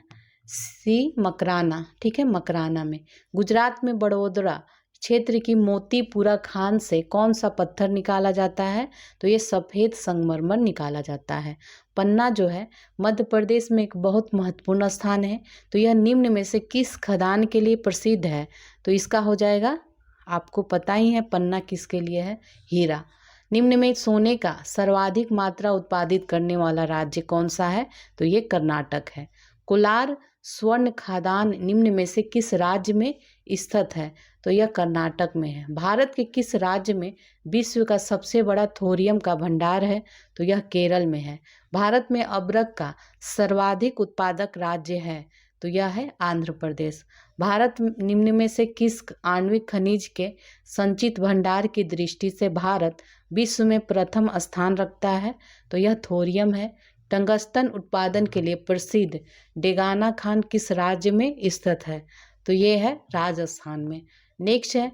A: मकराना। ठीक है, मकराना में। गुजरात में बड़ोदरा क्षेत्र की मोतीपुरा खान से कौन सा पत्थर निकाला जाता है? तो ये सफ़ेद संगमरमर निकाला जाता है। पन्ना जो है मध्य प्रदेश में एक बहुत महत्वपूर्ण स्थान है। तो यह निम्न में से किस खदान के लिए प्रसिद्ध है? तो इसका हो जाएगा, आपको पता ही है पन्ना किसके लिए है, हीरा। निम्न में सोने का सर्वाधिक मात्रा उत्पादित करने वाला राज्य कौन सा है? तो ये कर्नाटक है। कोलार स्वर्ण खादान निम्न में से किस राज्य में स्थित है? तो यह कर्नाटक में है। भारत के किस राज्य में विश्व का सबसे बड़ा थोरियम का भंडार है? तो यह केरल में है। भारत में अब्रक का सर्वाधिक उत्पादक राज्य है? तो यह है आंध्र प्रदेश। भारत निम्न में से किस आणविक खनिज के संचित भंडार की दृष्टि से भारत विश्व में प्रथम स्थान रखता है? तो यह थोरियम है। टंगस्टन उत्पादन के लिए प्रसिद्ध डेगाना खान किस राज्य में स्थित है? तो ये है राजस्थान में। नेक्स्ट है,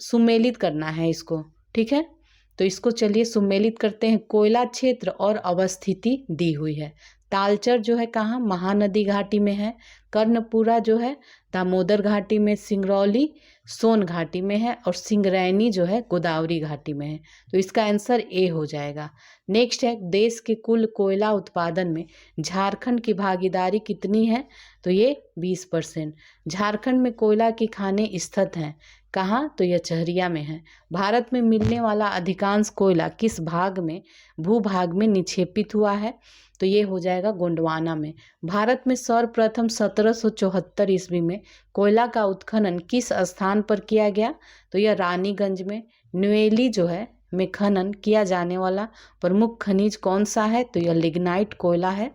A: सुमेलित करना है इसको। ठीक है, तो इसको चलिए सुमेलित करते हैं। कोयला क्षेत्र और अवस्थिति दी हुई है। तालचर जो है कहाँ, महानदी घाटी में है। कर्णपुरा जो है दामोदर घाटी में, सिंगरौली सोन घाटी में है, और सिंगरैनी जो है गोदावरी घाटी में है। तो इसका आंसर ए हो जाएगा। नेक्स्ट है, देश के कुल कोयला उत्पादन में झारखंड की भागीदारी कितनी है? तो ये 20%। झारखंड में कोयला की खानें स्थित हैं कहाँ? तो यह चहरिया में है। भारत में मिलने वाला अधिकांश कोयला किस भाग में, भूभाग में निक्षेपित हुआ है? तो ये हो जाएगा गोंडवाना में। भारत में सर्वप्रथम 1774 ईस्वी में कोयला का उत्खनन किस स्थान पर किया गया? तो यह रानीगंज में। न्यूएली जो है में खनन किया जाने वाला प्रमुख खनिज कौन सा है? तो यह लिग्नाइट कोयला है।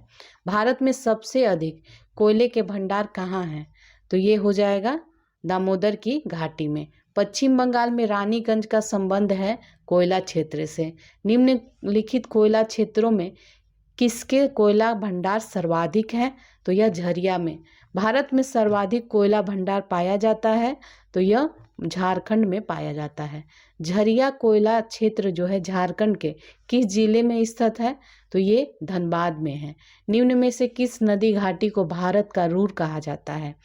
A: भारत में सबसे अधिक कोयले के भंडार कहाँ हैं? तो ये हो जाएगा दामोदर की घाटी में। पश्चिम बंगाल में रानीगंज का संबंध है कोयला क्षेत्र से। निम्नलिखित कोयला क्षेत्रों में किसके कोयला भंडार सर्वाधिक है? तो यह झरिया में। भारत में सर्वाधिक कोयला भंडार पाया जाता है तो यह झारखंड में पाया जाता है। झरिया कोयला क्षेत्र जो है झारखंड के किस जिले में स्थित है? तो ये धनबाद में है। निम्न में से किस नदी घाटी को भारत का रूर कहा जाता है?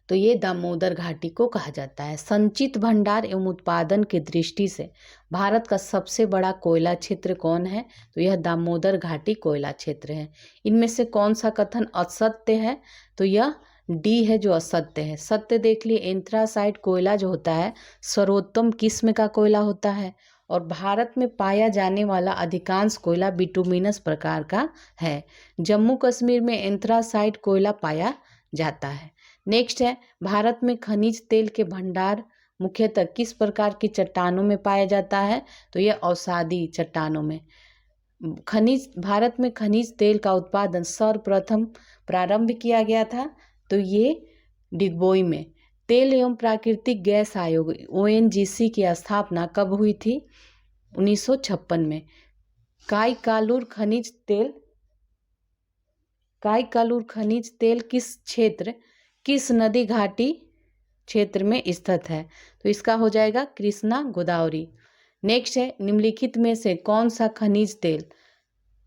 A: तो ये दामोदर घाटी को कहा जाता है। संचित भंडार एवं उत्पादन की दृष्टि से भारत का सबसे बड़ा कोयला क्षेत्र कौन है? तो यह दामोदर घाटी कोयला क्षेत्र है। इनमें से कौन सा कथन असत्य है? तो यह डी है जो असत्य है। सत्य देख लिए, एंथ्रासाइट कोयला जो होता है सर्वोत्तम किस्म का कोयला होता है और भारत में पाया जाने वाला अधिकांश कोयला बिटुमिनस प्रकार का है। जम्मू कश्मीर में एंथ्रासाइट कोयला पाया जाता है। नेक्स्ट है, भारत में खनिज तेल के भंडार मुख्यतः किस प्रकार की चट्टानों में पाया जाता है? तो यह अवसादी चट्टानों में। भारत में खनिज तेल का उत्पादन सर्वप्रथम प्रारंभ किया गया था तो ये डिगबोई में। तेल एवं प्राकृतिक गैस आयोग ONGC की स्थापना कब हुई थी? 1956 में। काईकालूर खनिज तेल किस नदी घाटी क्षेत्र में स्थित है? तो इसका हो जाएगा कृष्णा गोदावरी। नेक्स्ट है, निम्नलिखित में से कौन सा खनिज तेल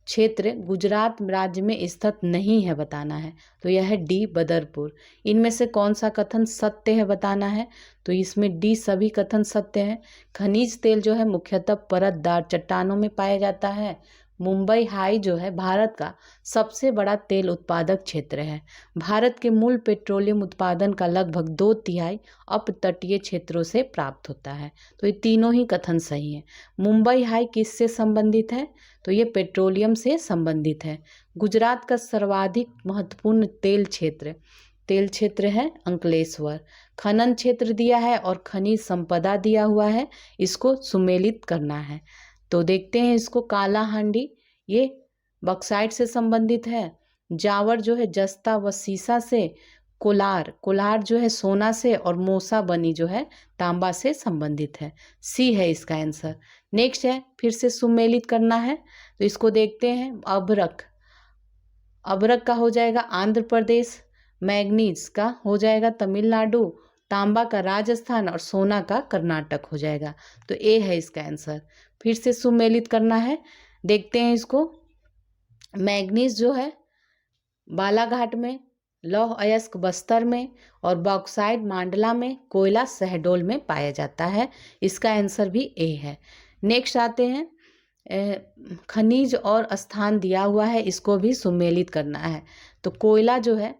A: क्षेत्र गुजरात राज्य में स्थित नहीं है बताना है? तो यह है डी बदरपुर। इनमें से कौन सा कथन सत्य है बताना है? तो इसमें डी सभी कथन सत्य हैं। खनिज तेल जो है मुख्यतः परतदार चट्टानों में पाया जाता है। मुंबई हाई जो है भारत का सबसे बड़ा तेल उत्पादक क्षेत्र है। भारत के मूल पेट्रोलियम उत्पादन का लगभग 2/3 अपतटीय क्षेत्रों से प्राप्त होता है। तो ये तीनों ही कथन सही हैं। मुंबई हाई किससे संबंधित है? तो ये पेट्रोलियम से संबंधित है। गुजरात का सर्वाधिक महत्वपूर्ण तेल क्षेत्र है अंकलेश्वर। खनन क्षेत्र दिया है और खनिज संपदा दिया हुआ है, इसको सुमेलित करना है। तो देखते हैं इसको। काला हांडी ये बॉक्साइट से संबंधित है। जावर जो है जस्ता व सीसा से। कोलार जो है सोना से और मोसा बनी जो है तांबा से संबंधित है। सी है इसका आंसर। नेक्स्ट है, फिर से सुमेलित करना है तो इसको देखते हैं। अभ्रक का हो जाएगा आंध्र प्रदेश। मैग्नीज का हो जाएगा तमिलनाडु। तांबा का राजस्थान और सोना का कर्नाटक हो जाएगा। तो ए है इसका आंसर। फिर से सुमेलित करना है, देखते हैं इसको। मैग्नीज जो है बालाघाट में, लौह अयस्क बस्तर में और बॉक्साइट मांडला में, कोयला शहडोल में पाया जाता है। इसका आंसर भी ए है। नेक्स्ट आते हैं, खनिज और स्थान दिया हुआ है, इसको भी सुमेलित करना है। तो कोयला जो है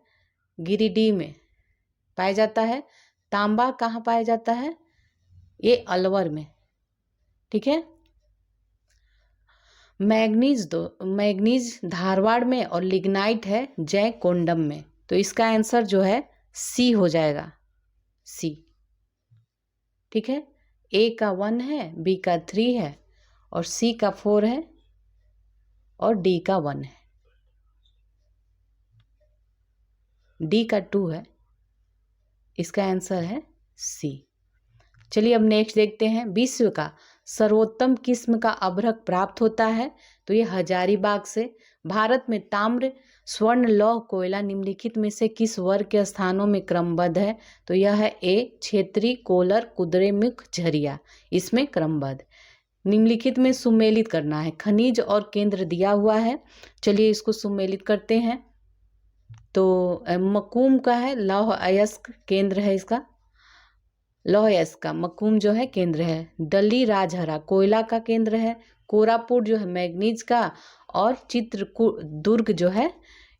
A: गिरिडीह में पाया जाता है। तांबा कहाँ पाया जाता है? ये अलवर में, ठीक है। मैग्नीज धारवाड़ में और लिग्नाइट है जयकोंडम में। तो इसका आंसर जो है सी हो जाएगा, सी, ठीक है। ए का 1 है, बी का 3 है और सी का 4 है और डी का 1 है, डी का 2 है। इसका आंसर है सी। चलिए अब नेक्स्ट देखते हैं। विश्व का सर्वोत्तम किस्म का अभ्रक प्राप्त होता है तो ये हजारीबाग से। भारत में ताम्र स्वर्ण लौह कोयला निम्नलिखित में से किस वर्ग के स्थानों में क्रमबद्ध है? तो यह है ए क्षेत्री, कोलर, कुद्रेमुख, झरिया, इसमें क्रमबद्ध। निम्नलिखित में सुमेलित करना है। खनिज और केंद्र दिया हुआ है, चलिए इसको सुमेलित करते हैं। तो मकूम का है लौह अयस्क केंद्र है, इसका लौह अयस्क का मकूम जो है केंद्र है। दली राजहरा कोयला का केंद्र है। कोरापुट जो है मैग्नीज का और चित्रदुर्ग जो है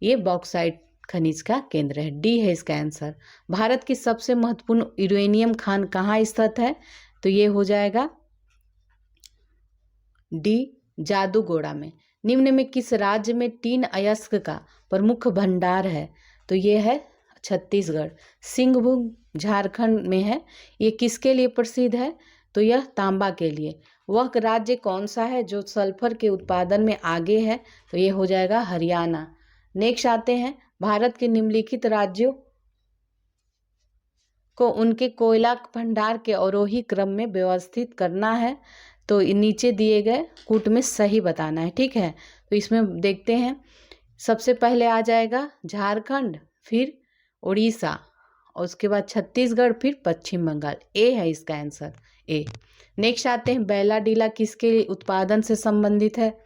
A: ये बॉक्साइट खनिज का केंद्र है। डी है इसका आंसर। भारत की सबसे महत्वपूर्ण यूरेनियम खान कहाँ स्थित है? तो ये हो जाएगा डी जादूगोड़ा में। निम्न में किस राज्य में टिन अयस्क का प्रमुख भंडार है? तो ये है छत्तीसगढ़। सिंहभूम झारखंड में है। ये किसके लिए प्रसिद्ध है? तो यह तांबा के लिए। वह राज्य कौन सा है जो सल्फर के उत्पादन में आगे है? तो ये हो जाएगा हरियाणा। नेक्स्ट आते हैं, भारत के निम्नलिखित राज्यों को उनके कोयला भंडार के अवरोही क्रम में व्यवस्थित करना है। तो नीचे दिए गए कूट में सही बताना है, ठीक है। तो इसमें देखते हैं, सबसे पहले आ जाएगा झारखंड, फिर उड़ीसा, और उसके बाद छत्तीसगढ़, फिर पश्चिम बंगाल। ए है इसका आंसर, ए। नेक्स्ट आते हैं, बैलाडीला किसके उत्पादन से संबंधित है?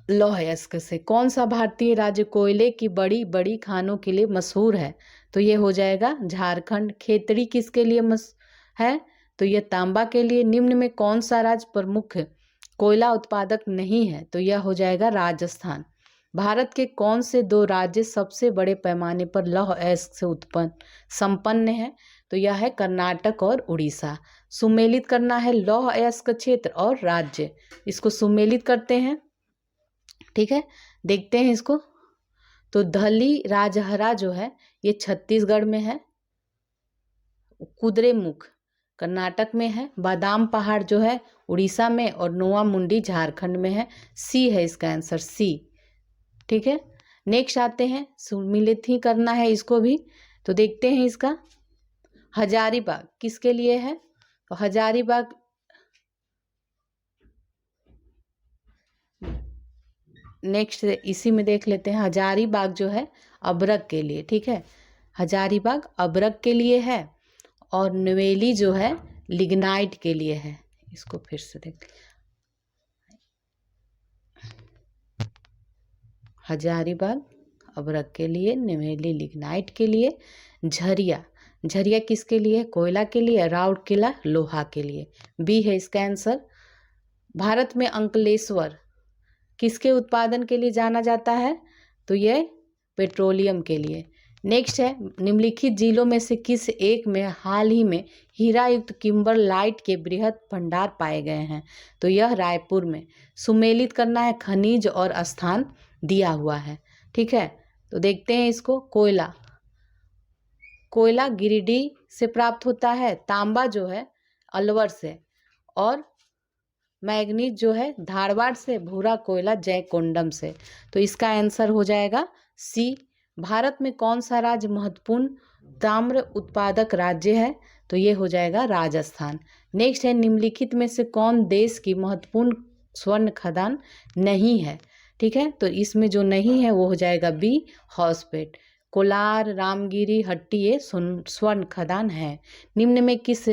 A: लौह अयस्क से। कौन सा भारतीय राज्य कोयले की बड़ी बड़ी खानों के लिए मशहूर है? तो ये हो जाएगा झारखंड। खेतड़ी किसके लिए है? तो यह तांबा के लिए। निम्न में कौन सा राज्य प्रमुख कोयला उत्पादक नहीं है? तो यह हो जाएगा राजस्थान। भारत के कौन से दो राज्य सबसे बड़े पैमाने पर लौह अयस्क से संपन्न है? तो यह है कर्नाटक और उड़ीसा। सुमेलित करना है लौह अयस्क क्षेत्र और राज्य, इसको सुमेलित करते हैं, ठीक है। देखते हैं इसको। तो धली राजहरा जो है ये छत्तीसगढ़ में है, कुद्रेमुख कर्नाटक में है, बादाम पहाड़ जो है उड़ीसा में, और नोआ मुंडी झारखंड में है। सी है इसका आंसर, सी, ठीक है। नेक्स्ट आते हैं, सुमिलित ही करना है इसको भी। तो देखते हैं इसका, हजारीबाग किसके लिए है? तो हजारीबाग नेक्स्ट इसी में देख लेते हैं। हजारीबाग जो है अबरक के लिए, ठीक है। हजारीबाग अबरक के लिए है, और नवेली जो है लिग्नाइट के लिए है। इसको फिर से देख, हजारीबाग अबरक के लिए, नवेली लिग्नाइट के लिए। झरिया, झरिया किसके लिए? कोयला के लिए। राउरकेला लोहा के लिए। बी है इसका आंसर। भारत में अंकलेश्वर किसके उत्पादन के लिए जाना जाता है? तो ये पेट्रोलियम के लिए। नेक्स्ट है, निम्नलिखित जिलों में से किस एक में हाल ही में हीरा युक्त किम्बरलाइट के बृहद भंडार पाए गए हैं? तो यह रायपुर में। सुमेलित करना है, खनिज और स्थान दिया हुआ है, ठीक है। तो देखते हैं इसको। कोयला, कोयला गिरिडीह से प्राप्त होता है। तांबा जो है अलवर से, और मैग्नीज जो है धारवाड़ से। भूरा कोयला जयकोंडम से। तो इसका आंसर हो जाएगा सी। भारत में कौन सा राज्य महत्वपूर्ण ताम्र उत्पादक राज्य है? तो ये हो जाएगा राजस्थान। नेक्स्ट है, निम्नलिखित में से कौन देश की महत्वपूर्ण स्वर्ण खदान नहीं है? ठीक है, तो इसमें जो नहीं है वो हो जाएगा बी, हॉसपेट। कोलार, रामगिरी, हट्टी ये स्वर्ण खदान है। निम्न में किस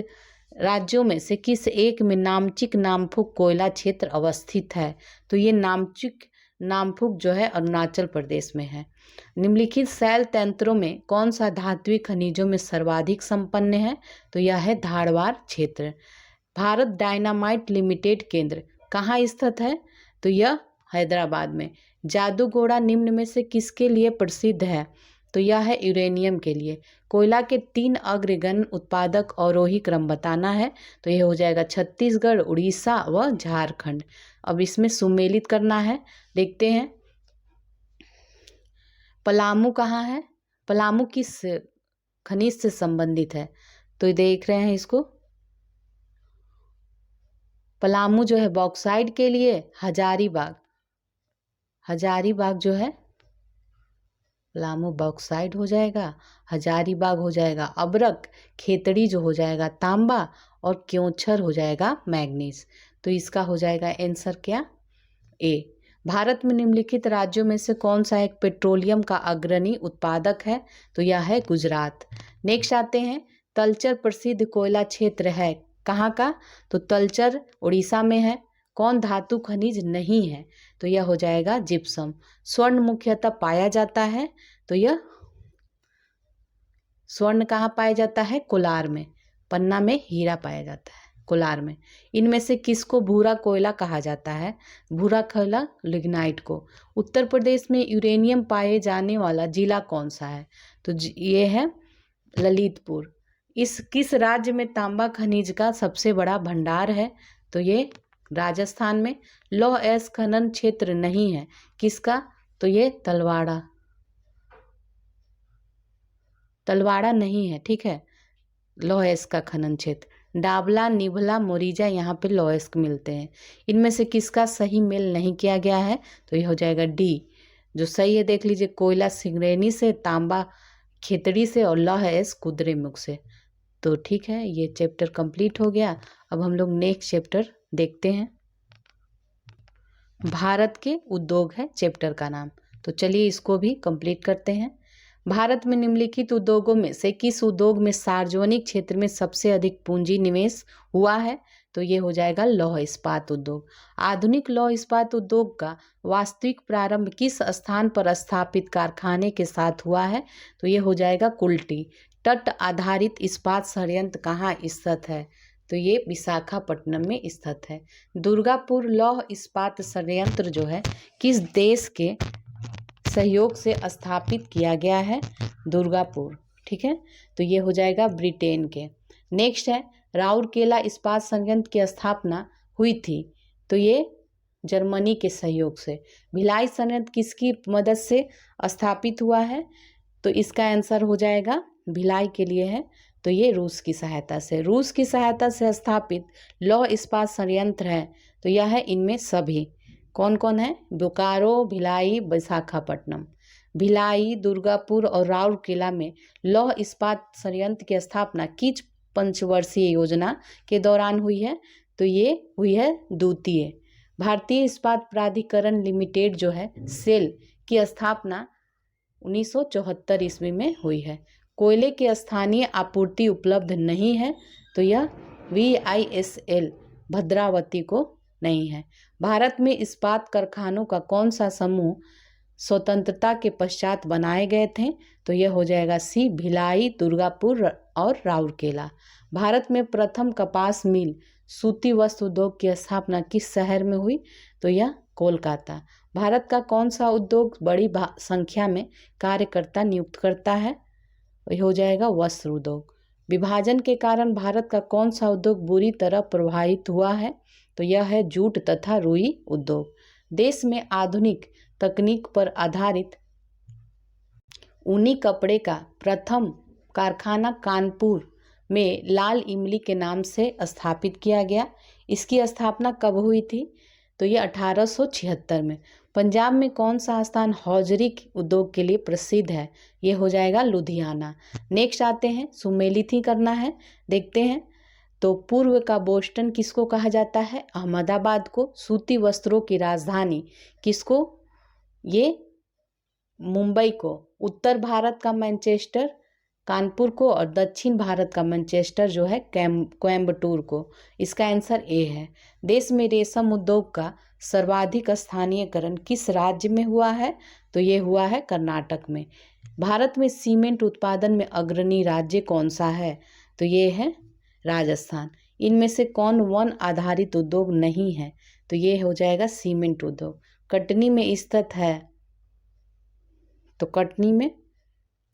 A: राज्यों में से किस एक में नामचिक नामफुक कोयला क्षेत्र अवस्थित है? तो ये नामचिक नामफुक जो है अरुणाचल प्रदेश में है। निम्नलिखित शैल तंत्रों में कौन सा धात्विक खनिजों में सर्वाधिक संपन्न है? तो यह है धारवाड़ क्षेत्र। भारत डायनामाइट लिमिटेड केंद्र कहाँ स्थित है? तो यह हैदराबाद में। जादूगोड़ा निम्न में से किसके लिए प्रसिद्ध है? तो यह है यूरेनियम के लिए। कोयला के 3 अग्रगण्य उत्पादक अवरोही क्रम बताना है। तो यह हो जाएगा छत्तीसगढ़, उड़ीसा व झारखंड। अब इसमें सुमेलित करना है, देखते हैं। पलामू कहाँ है? पलामू किस खनिज से संबंधित है? तो देख रहे हैं इसको। पलामू जो है बॉक्साइट के लिए। हजारीबाग, हजारीबाग जो है पलामू बॉक्साइट हो जाएगा, हजारीबाग हो जाएगा अबरक, खेतड़ी जो हो जाएगा तांबा, और क्योंछर हो जाएगा मैग्नीज। तो इसका हो जाएगा आंसर क्या? ए। भारत में निम्नलिखित राज्यों में से कौन सा एक पेट्रोलियम का अग्रणी उत्पादक है? तो यह है गुजरात। नेक्स्ट आते हैं, तलचर प्रसिद्ध कोयला क्षेत्र है कहाँ का? तो तलचर उड़ीसा में है। कौन धातु खनिज नहीं है? तो यह हो जाएगा जिप्सम। स्वर्ण मुख्यतः पाया जाता है, तो यह स्वर्ण कहाँ पाया जाता है? कोलार में। पन्ना में हीरा पाया जाता है, कोलार में। इनमें से किसको भूरा कोयला कहा जाता है? भूरा कोयला लिग्नाइट को। उत्तर प्रदेश में यूरेनियम पाए जाने वाला जिला कौन सा है? तो ये है ललितपुर। इस किस राज्य में तांबा खनिज का सबसे बड़ा भंडार है? तो ये राजस्थान में। लौह अयस्क खनन क्षेत्र नहीं है किसका? तो ये तलवाड़ा। तलवाड़ा नहीं है, ठीक है। लौह का खनन क्षेत्र डाबला, निभला, मोरीजा, यहाँ पे लौह मिलते हैं। इनमें से किसका सही मेल नहीं किया गया है? तो ये हो जाएगा डी। जो सही है देख लीजिए, कोयला सिंगरेनी से, तांबा खेतड़ी से और लौह कुद्रेमुख से। तो ठीक है, ये चैप्टर कंप्लीट हो गया। अब हम लोग नेक्स्ट चैप्टर देखते हैं। भारत के उद्योग है चैप्टर का नाम। तो चलिए इसको भी कंप्लीट करते हैं। भारत में निम्नलिखित उद्योगों में से किस उद्योग में सार्वजनिक क्षेत्र में सबसे अधिक पूंजी निवेश हुआ है? तो ये हो जाएगा लौह इस्पात उद्योग। आधुनिक लौह इस्पात उद्योग का वास्तविक प्रारंभ किस स्थान पर स्थापित कारखाने के साथ हुआ है? तो ये हो जाएगा कुल्टी। तट आधारित इस्पात संयंत्र कहाँ स्थित है? तो ये विशाखापट्टनम में स्थित है। दुर्गापुर लौह इस्पात संयंत्र जो है किस देश के सहयोग से स्थापित किया गया है? दुर्गापुर, ठीक है। तो ये हो जाएगा ब्रिटेन के। नेक्स्ट है राउरकेला इस्पात संयंत्र की स्थापना हुई थी? तो ये जर्मनी के सहयोग से। भिलाई संयंत्र किसकी मदद से स्थापित हुआ है? तो इसका आंसर हो जाएगा भिलाई के लिए है, तो ये रूस की सहायता से। रूस की सहायता से स्थापित लौह इस्पात संयंत्र है, तो यह है इनमें सभी। कौन कौन है? बोकारो, भिलाई, विशाखापट्टनम। भिलाई, दुर्गापुर और राउरकेला में लौह इस्पात संयंत्र की स्थापना किस पंचवर्षीय योजना के दौरान हुई है? तो ये हुई है द्वितीय। भारतीय इस्पात प्राधिकरण लिमिटेड जो है सेल की स्थापना 1974 ईस्वी में हुई है। कोयले की स्थानीय आपूर्ति उपलब्ध नहीं है, तो यह VISL भद्रावती को नहीं है। भारत में इस्पात कारखानों का कौन सा समूह स्वतंत्रता के पश्चात बनाए गए थे? तो यह हो जाएगा सी, भिलाई, दुर्गापुर और राउरकेला। भारत में प्रथम कपास मिल सूती वस्त्र उद्योग की स्थापना किस शहर में हुई? तो यह कोलकाता। भारत का कौन सा उद्योग बड़ी संख्या में कार्यकर्ता नियुक्त करता है? यह हो जाएगा वस्त्र उद्योग। विभाजन के कारण भारत का कौन सा उद्योग बुरी तरह प्रभावित हुआ है? तो यह है जूट तथा रुई उद्योग। देश में आधुनिक तकनीक पर आधारित ऊनी कपड़े का प्रथम कारखाना कानपुर में लाल इमली के नाम से स्थापित किया गया। इसकी स्थापना कब हुई थी? तो ये 1876 में। पंजाब में कौन सा स्थान हौजरी उद्योग के लिए प्रसिद्ध है? ये हो जाएगा लुधियाना। नेक्स्ट आते हैं, सुमेलित करना है, देखते हैं। तो पूर्व का बोस्टन किसको कहा जाता है? अहमदाबाद को। सूती वस्त्रों की राजधानी किसको? ये मुंबई को। उत्तर भारत का मैनचेस्टर कानपुर को और दक्षिण भारत का मैनचेस्टर जो है कोयम्बटूर को। इसका आंसर ए है। देश में रेशम उद्योग का सर्वाधिक स्थानीयकरण किस राज्य में हुआ है? तो ये हुआ है कर्नाटक में। भारत में सीमेंट उत्पादन में अग्रणी राज्य कौन सा है? तो ये है राजस्थान। इनमें से कौन वन आधारित उद्योग नहीं है? तो ये हो जाएगा सीमेंट उद्योग। कटनी में स्थित है, तो कटनी में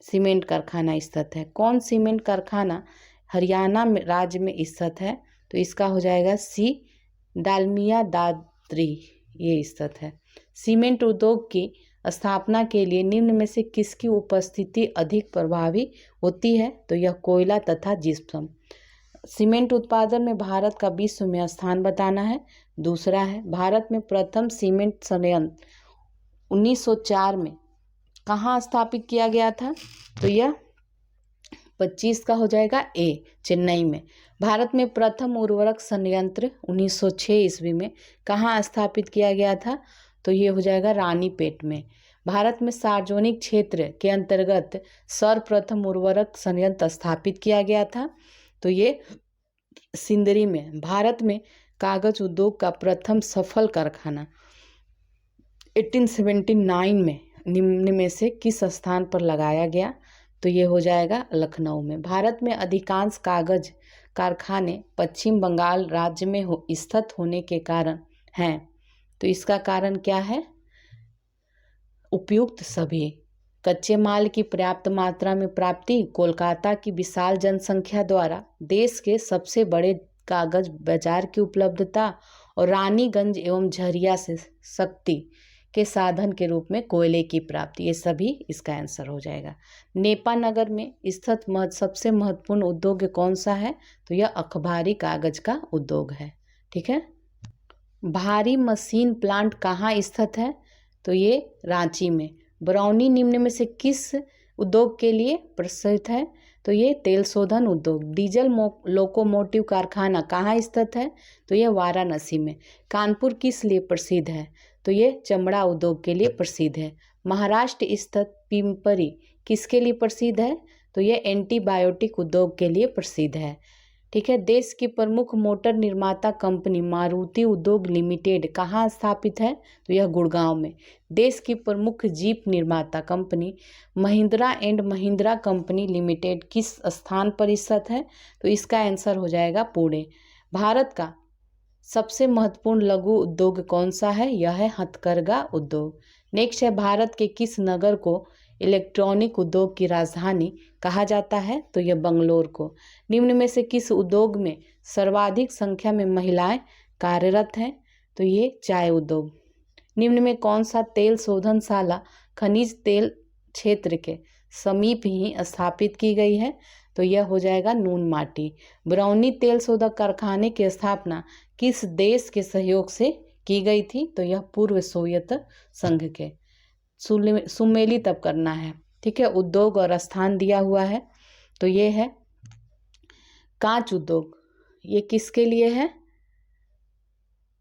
A: सीमेंट कारखाना स्थित है। कौन सीमेंट कारखाना हरियाणा में राज्य में स्थित है? तो इसका हो जाएगा सी, डालमिया दादरी, ये स्थित है। सीमेंट उद्योग की स्थापना के लिए निम्न में से किसकी उपस्थिति अधिक प्रभावी होती है? तो यह कोयला तथा जिप्सम। सीमेंट उत्पादन में भारत का विश्व में स्थान बताना है। दूसरा है, भारत में प्रथम सीमेंट संयंत्र 1904 में कहाँ स्थापित किया गया था? तो यह 25 का हो जाएगा ए, चेन्नई में। भारत में प्रथम उर्वरक संयंत्र 1906 ईस्वी में कहाँ स्थापित किया गया था? तो ये हो जाएगा रानीपेट में। भारत में सार्वजनिक क्षेत्र के अंतर्गत सर्वप्रथम उर्वरक संयंत्र स्थापित किया गया था, तो ये सिंदरी में। भारत में कागज उद्योग का प्रथम सफल कारखाना 1879 में निम्न में से किस स्थान पर लगाया गया? तो ये हो जाएगा लखनऊ में। भारत में अधिकांश कागज कारखाने पश्चिम बंगाल राज्य में स्थित होने के कारण हैं, तो इसका कारण क्या है? उपयुक्त सभी। कच्चे माल की पर्याप्त मात्रा में प्राप्ति, कोलकाता की विशाल जनसंख्या द्वारा देश के सबसे बड़े कागज बाजार की उपलब्धता और रानीगंज एवं झरिया से शक्ति के साधन के रूप में कोयले की प्राप्ति, ये सभी इसका आंसर हो जाएगा। नेपानगर में स्थित सबसे महत्वपूर्ण उद्योग कौन सा है? तो यह अखबारी कागज का उद्योग है। ठीक है। भारी मशीन प्लांट कहाँ स्थित है? तो ये रांची में। बरौनी निम्न में से किस उद्योग के लिए प्रसिद्ध है? तो ये तेल शोधन उद्योग। डीजल लोकोमोटिव कारखाना कहाँ स्थित है? तो ये वाराणसी में। कानपुर किस लिए प्रसिद्ध है? तो ये चमड़ा उद्योग के लिए प्रसिद्ध है। महाराष्ट्र स्थित पिंपरी किसके लिए प्रसिद्ध है? तो ये एंटीबायोटिक उद्योग के लिए प्रसिद्ध है। ठीक है। देश की प्रमुख मोटर निर्माता कंपनी मारुति उद्योग लिमिटेड कहाँ स्थापित है? तो यह गुड़गांव में। देश की प्रमुख जीप निर्माता company Mahindra and Mahindra company limited किस स्थान पर स्थित है? तो इसका आंसर हो जाएगा पुणे। भारत का सबसे महत्वपूर्ण लघु उद्योग कौन सा है? यह है हथकरघा उद्योग। नेक्स्ट है, भारत के किस नगर को इलेक्ट्रॉनिक उद्योग की राजधानी कहा जाता है? तो यह बंगलोर को। निम्न में से किस उद्योग में सर्वाधिक संख्या में महिलाएं कार्यरत हैं? तो ये चाय उद्योग। निम्न में कौन सा तेल शोधनशाला खनिज तेल क्षेत्र के समीप ही स्थापित की गई है? तो यह हो जाएगा नून माटी। बरौनी तेल शोधक कारखाने की स्थापना किस देश के सहयोग से की गई थी? तो यह पूर्व सोवियत संघ के। सुमेलित अब करना है। ठीक है। उद्योग और स्थान दिया हुआ है। तो ये है कांच उद्योग। ये किसके लिए है?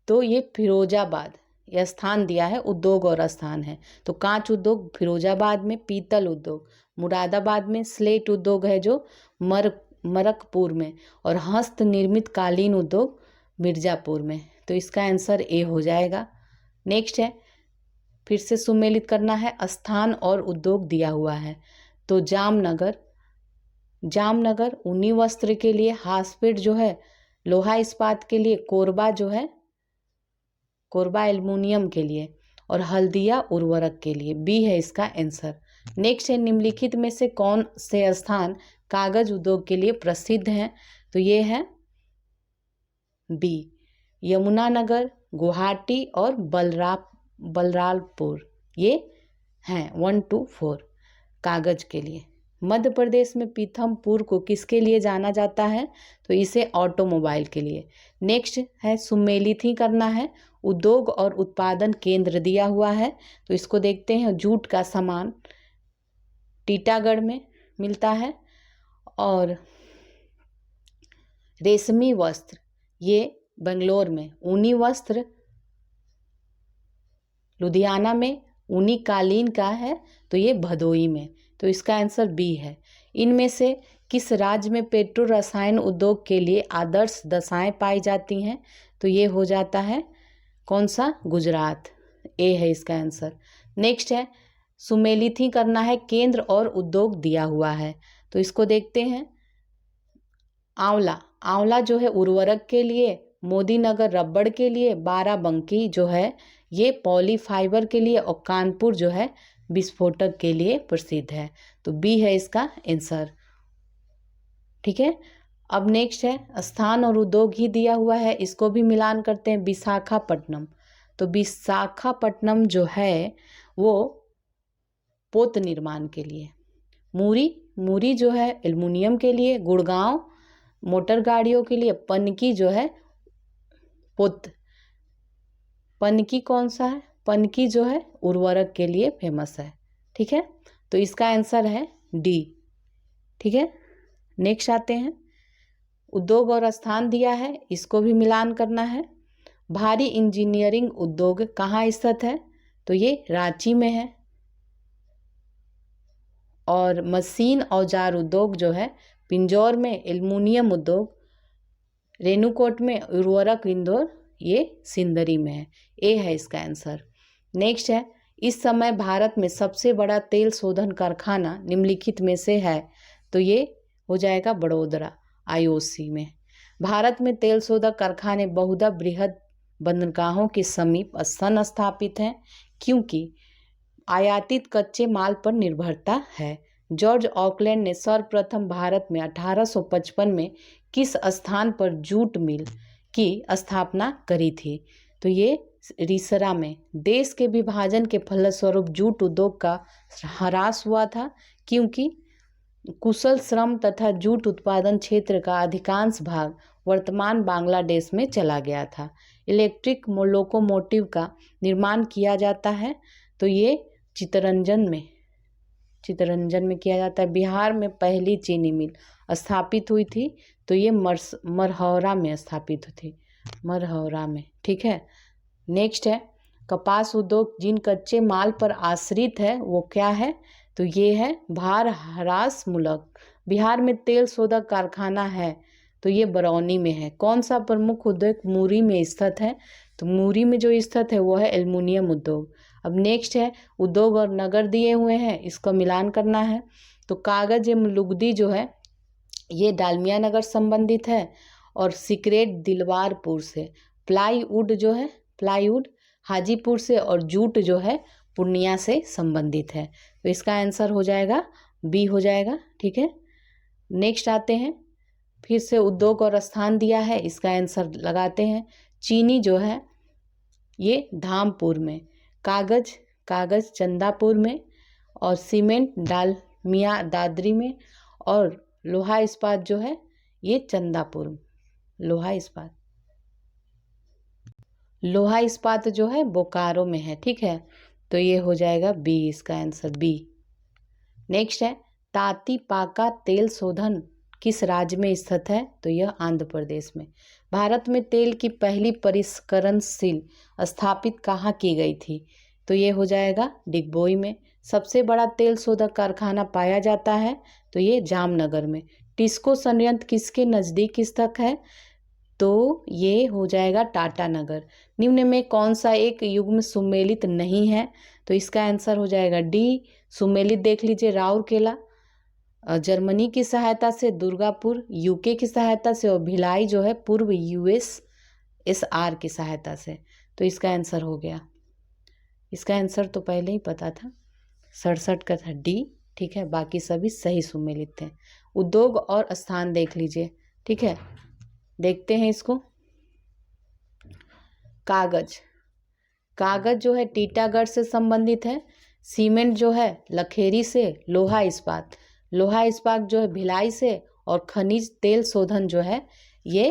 A: तो ये फिरोजाबाद, यह स्थान दिया है, उद्योग और स्थान है। तो कांच उद्योग फिरोजाबाद में, पीतल उद्योग मुरादाबाद में, स्लेट उद्योग है जो मरकपुर में, और हस्त निर्मित कालीन उद्योग मिर्जापुर में। तो इसका आंसर ए हो जाएगा। नेक्स्ट है, फिर से सुमेलित करना है। स्थान और उद्योग दिया हुआ है। तो जामनगर ऊनी वस्त्र के लिए, हासपेट जो है लोहा इस्पात के लिए, कोरबा जो है कोरबा एल्युमिनियम के लिए, और हल्दिया उर्वरक के लिए। बी है इसका आंसर। नेक्स्ट है, निम्नलिखित में से कौन से स्थान कागज उद्योग के लिए प्रसिद्ध हैं? तो ये है बी, यमुनानगर, गुवाहाटी और बलरामपुर। ये हैं 1 to 4 कागज के लिए। मध्य प्रदेश में पीथमपुर को किसके लिए जाना जाता है? तो इसे ऑटोमोबाइल के लिए। नेक्स्ट है, सुमेलित ही करना है। उद्योग और उत्पादन केंद्र दिया हुआ है। तो इसको देखते हैं। जूट का सामान टीटागढ़ में मिलता है, और रेशमी वस्त्र ये बेंगलोर में, ऊनी वस्त्र लुधियाना में, ऊनी कालीन का है तो ये भदोई में। तो इसका आंसर बी है। इनमें से किस राज्य में पेट्रो रसायन उद्योग के लिए आदर्श दशाएं पाई जाती हैं? तो ये हो जाता है कौन सा? गुजरात। ए है इसका आंसर। नेक्स्ट है, सुमेलित ही करना है। केंद्र और उद्योग दिया हुआ है। तो इसको देखते हैं। आंवला जो है उर्वरक के लिए, मोदीनगर रबड़ के लिए, बाराबंकी जो है ये पॉलीफाइबर के लिए, और कानपुर जो है विस्फोटक के लिए प्रसिद्ध है। तो बी है इसका आंसर। ठीक है। अब नेक्स्ट है, स्थान और उद्योग ही दिया हुआ है, इसको भी मिलान करते हैं। विशाखापट्टनम। तो विशाखापट्टनम जो है वो पोत निर्माण के लिए। मूरी जो है एल्युमिनियम के लिए। गुड़गांव मोटर गाड़ियों के लिए। पनकी जो है पनकी कौन सा है? पनकी जो है उर्वरक के लिए फेमस है। ठीक है। तो इसका आंसर है डी। ठीक है। नेक्स्ट आते हैं, उद्योग और स्थान दिया है, इसको भी मिलान करना है। भारी इंजीनियरिंग उद्योग कहाँ स्थित है? तो ये रांची में है। और मशीन औजार उद्योग जो है पिंजौर में। एल्युमिनियम उद्योग रेणुकूट में। उर्वरक इंदौर ये सिंदरी में है। ए है इसका आंसर। नेक्स्ट है, इस समय भारत में सबसे बड़ा तेल शोधन कारखाना निम्नलिखित में से है? तो ये हो जाएगा बड़ोदरा IOC में। भारत में तेल शोधक कारखाने बहुधा बृहद बंदरगाहों के समीप स्थापित हैं, क्योंकि आयातित कच्चे माल पर निर्भरता है। जॉर्ज ऑकलैंड ने सर्वप्रथम भारत में 1855 में किस स्थान पर जूट मिल की स्थापना करी थी? तो ये रिसरा में देश के विभाजन के फलस्वरूप जूट उद्योग का ह्रास हुआ था, क्योंकि कुशल श्रम तथा जूट उत्पादन क्षेत्र का अधिकांश भाग वर्तमान बांग्लादेश में चला गया था। इलेक्ट्रिक लोकोमोटिव का निर्माण किया जाता है, तो ये चितरंजन में किया जाता है। बिहार में पहली चीनी मिल स्थापित हुई थी, तो ये मरहौरा में स्थापित हुई थी, मरहौरा में। ठीक है, नेक्स्ट है कपास उद्योग जिन कच्चे माल पर आश्रित है वो क्या है, तो ये है भार ह्रास मूलक। बिहार में तेल शोधक कारखाना है, तो ये बरौनी में है। कौन सा प्रमुख उद्योग मुरी में स्थित है, तो मुरी में जो स्थित है वो है एल्युमिनियम उद्योग। अब नेक्स्ट है उद्योग और नगर दिए हुए हैं, इसका मिलान करना है। तो कागज एवं लुगदी जो है ये डालमिया नगर संबंधित है, और सिकरेट दिलवारपुर से। प्लाईवुड जो है प्लाईवुड हाजीपुर से, और जूट जो है पूर्णिया से संबंधित है। तो इसका आंसर हो जाएगा बी हो जाएगा। ठीक है, नेक्स्ट आते हैं, फिर से उद्योग और स्थान दिया है, इसका आंसर लगाते हैं। चीनी जो है ये धामपुर में, कागज चंदापुर में, और सीमेंट डालमिया दादरी में, और लोहा इस्पात जो है ये चंदापुर। लोहा इस्पात जो है बोकारो में है। ठीक है, तो ये हो जाएगा बी, इसका आंसर बी। नेक्स्ट है ताती पाका तेल शोधन किस राज्य में स्थित है, तो यह आंध्र प्रदेश में। भारत में तेल की पहली परिष्करणशील स्थापित कहाँ की गई थी, तो ये हो जाएगा डिगबोई में। सबसे बड़ा तेल शोधक कारखाना पाया जाता है, तो ये जामनगर में। टिस्को संयंत्र किसके नज़दीक स्थित है, तो ये हो जाएगा टाटा नगर। निम्न में कौन सा एक युग्म सुमेलित नहीं है, तो इसका आंसर हो जाएगा डी सुमेलित। देख लीजिए, राउरकेला जर्मनी की सहायता से, दुर्गापुर यूके की सहायता से, और भिलाई जो है पूर्व यूएसएसआर की सहायता से। तो इसका आंसर हो गया, इसका आंसर तो पहले ही पता था, 67 का था डी। ठीक है, बाकी सभी सही सुमेलित थे। उद्योग और स्थान देख लीजिए। ठीक है, देखते हैं इसको। कागज जो है टीटागढ़ से संबंधित है। सीमेंट जो है लखेरी से। लोहा इस्पात जो है भिलाई से, और खनिज तेल शोधन जो है ये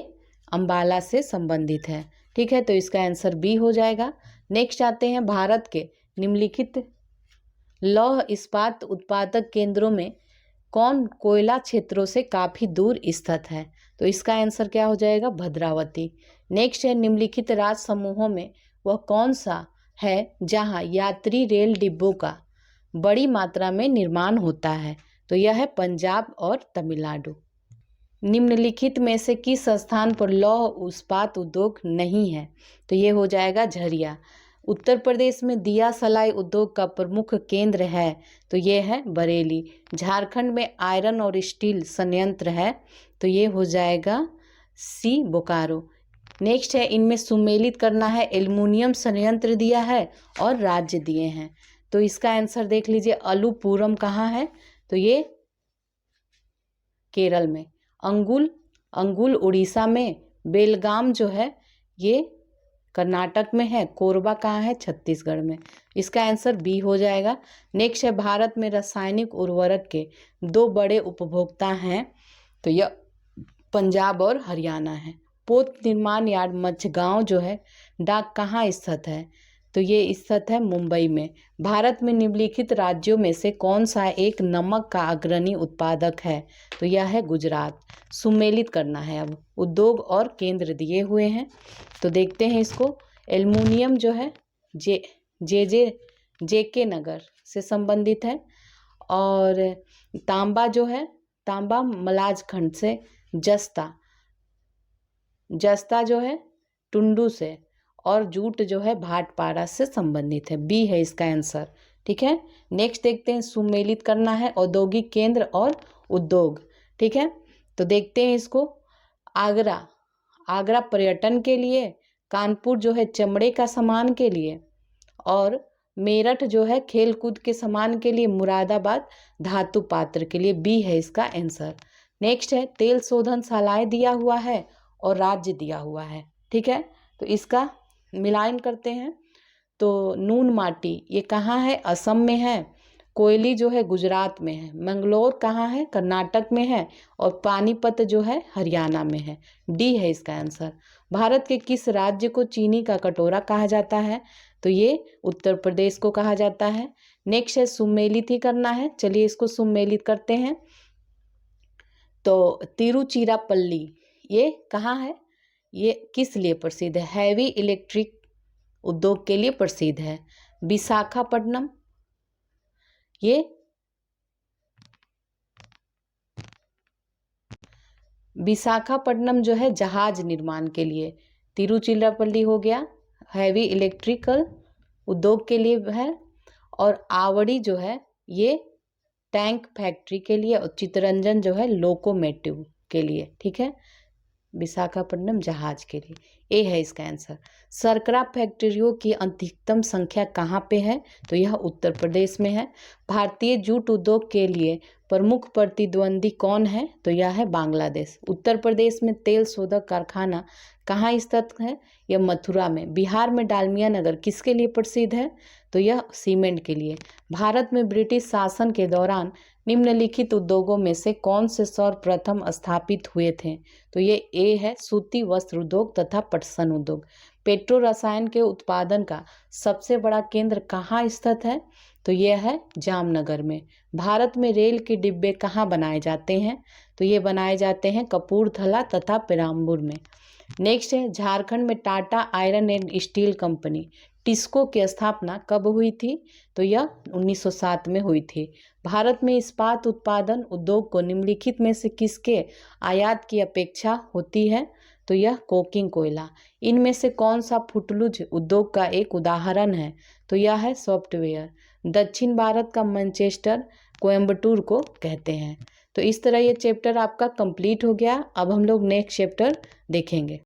A: अंबाला से संबंधित है। ठीक है, तो इसका आंसर बी हो जाएगा। नेक्स्ट आते हैं, भारत के निम्नलिखित लौह इस्पात उत्पादक केंद्रों में कौन कोयला क्षेत्रों से काफ़ी दूर स्थित है, तो इसका आंसर क्या हो जाएगा भद्रावती। नेक्स्ट है निम्नलिखित राज्य समूहों में वह कौन सा है जहां यात्री रेल डिब्बों का बड़ी मात्रा में निर्माण होता है, तो यह है पंजाब और तमिलनाडु। निम्नलिखित में से किस स्थान पर लौह इस्पात उद्योग नहीं है, तो ये हो जाएगा झरिया। उत्तर प्रदेश में दिया सलाई उद्योग का प्रमुख केंद्र है, तो ये है बरेली। झारखंड में आयरन और स्टील संयंत्र है, तो ये हो जाएगा सी बोकारो। नेक्स्ट है, इनमें सुमेलित करना है। एल्युमिनियम संयंत्र दिया है और राज्य दिए हैं, तो इसका आंसर देख लीजिए। अलुपुरम कहाँ है, तो ये केरल में। अंगुल उड़ीसा में। बेलगाम जो है ये कर्नाटक में है। कोरबा कहाँ है, छत्तीसगढ़ में। इसका आंसर बी हो जाएगा। नेक्स्ट है, भारत में रासायनिक उर्वरक के 2 बड़े उपभोक्ता हैं, तो यह पंजाब और हरियाणा है। पोत निर्माण यार्ड मझगांव जो है डाक कहाँ स्थित है, तो ये स्थित है मुंबई में। भारत में निम्नलिखित राज्यों में से कौन सा एक नमक का अग्रणी उत्पादक है, तो यह है गुजरात। सुमेलित करना है। अब उद्योग और केंद्र दिए हुए हैं, तो देखते हैं इसको। एल्युमिनियम जो है जेके नगर से संबंधित है, और तांबा जो है तांबा मलाजखंड से। जस्ता जो है टुंडू से, और जूट जो है भाटपारा से संबंधित है। बी है इसका आंसर। ठीक है, नेक्स्ट देखते हैं। सुमेलित करना है औद्योगिक केंद्र और उद्योग। ठीक है, तो देखते हैं इसको। आगरा पर्यटन के लिए, कानपुर जो है चमड़े का सामान के लिए, और मेरठ जो है खेल कूद के सामान के लिए, मुरादाबाद धातु पात्र के लिए। बी है इसका आंसर। नेक्स्ट है, तेल शोधन शालाएं दिया हुआ है और राज्य दिया हुआ है। ठीक है, तो इसका मिलान करते हैं तो नून माटी ये कहाँ है, असम में है। कोयली जो है गुजरात में है। मंगलोर कहाँ है, कर्नाटक में है। और पानीपत जो है हरियाणा में है। डी है इसका आंसर। भारत के किस राज्य को चीनी का कटोरा कहा जाता है, तो ये उत्तर प्रदेश को कहा जाता है। नेक्स्ट है सुमेलित ही करना है, चलिए इसको सुमेलित करते हैं। तो तिरुचिरापल्ली ये कहाँ है, ये किस लिए प्रसिद्ध है, हैवी इलेक्ट्रिक उद्योग के लिए प्रसिद्ध है। विशाखापट्टनम ये विशाखापट्टनम जो है जहाज निर्माण के लिए। तिरुचिरापल्ली हो गया हैवी इलेक्ट्रिकल उद्योग के लिए है। और आवड़ी जो है ये टैंक फैक्ट्री के लिए। और चित्तरंजन जो है लोकोमोटिव के लिए। ठीक है, विशाखापट्टनम जहाज के लिए। ए है इसका आंसर। शर्करा फैक्ट्रियों की अधिकतम संख्या कहाँ पे है, तो यह उत्तर प्रदेश में है। भारतीय जूट उद्योग के लिए प्रमुख प्रतिद्वंदी कौन है, तो यह है बांग्लादेश। उत्तर प्रदेश में तेल शोधक कारखाना कहाँ स्थित है, यह मथुरा में। बिहार में डालमिया नगर किसके लिए प्रसिद्ध है, तो यह सीमेंट के लिए। भारत में ब्रिटिश शासन के दौरान निम्नलिखित उद्योगों में से कौन से सर्वप्रथम स्थापित हुए थे, तो ये ए है सूती वस्त्र उद्योग तथा पटसन उद्योग। पेट्रो रसायन के उत्पादन का सबसे बड़ा केंद्र कहाँ स्थित है, तो यह है जामनगर में। भारत में रेल के डिब्बे कहाँ बनाए जाते हैं, तो ये बनाए जाते हैं कपूरथला तथा पेराम्बूर में। नेक्स्ट है झारखंड में Tata iron and steel company TISCO की स्थापना कब हुई थी, तो यह 1907 में हुई थी। भारत में इस्पात उत्पादन उद्योग को निम्नलिखित में से किसके आयात की अपेक्षा होती है, तो यह कोकिंग कोयला। इनमें से कौन सा फुटलूज उद्योग का एक उदाहरण है, तो यह है सॉफ्टवेयर। दक्षिण भारत का मैनचेस्टर कोयम्बटूर को कहते हैं। तो इस तरह ये चैप्टर आपका कंप्लीट हो गया। अब हम लोग नेक्स्ट चैप्टर देखेंगे।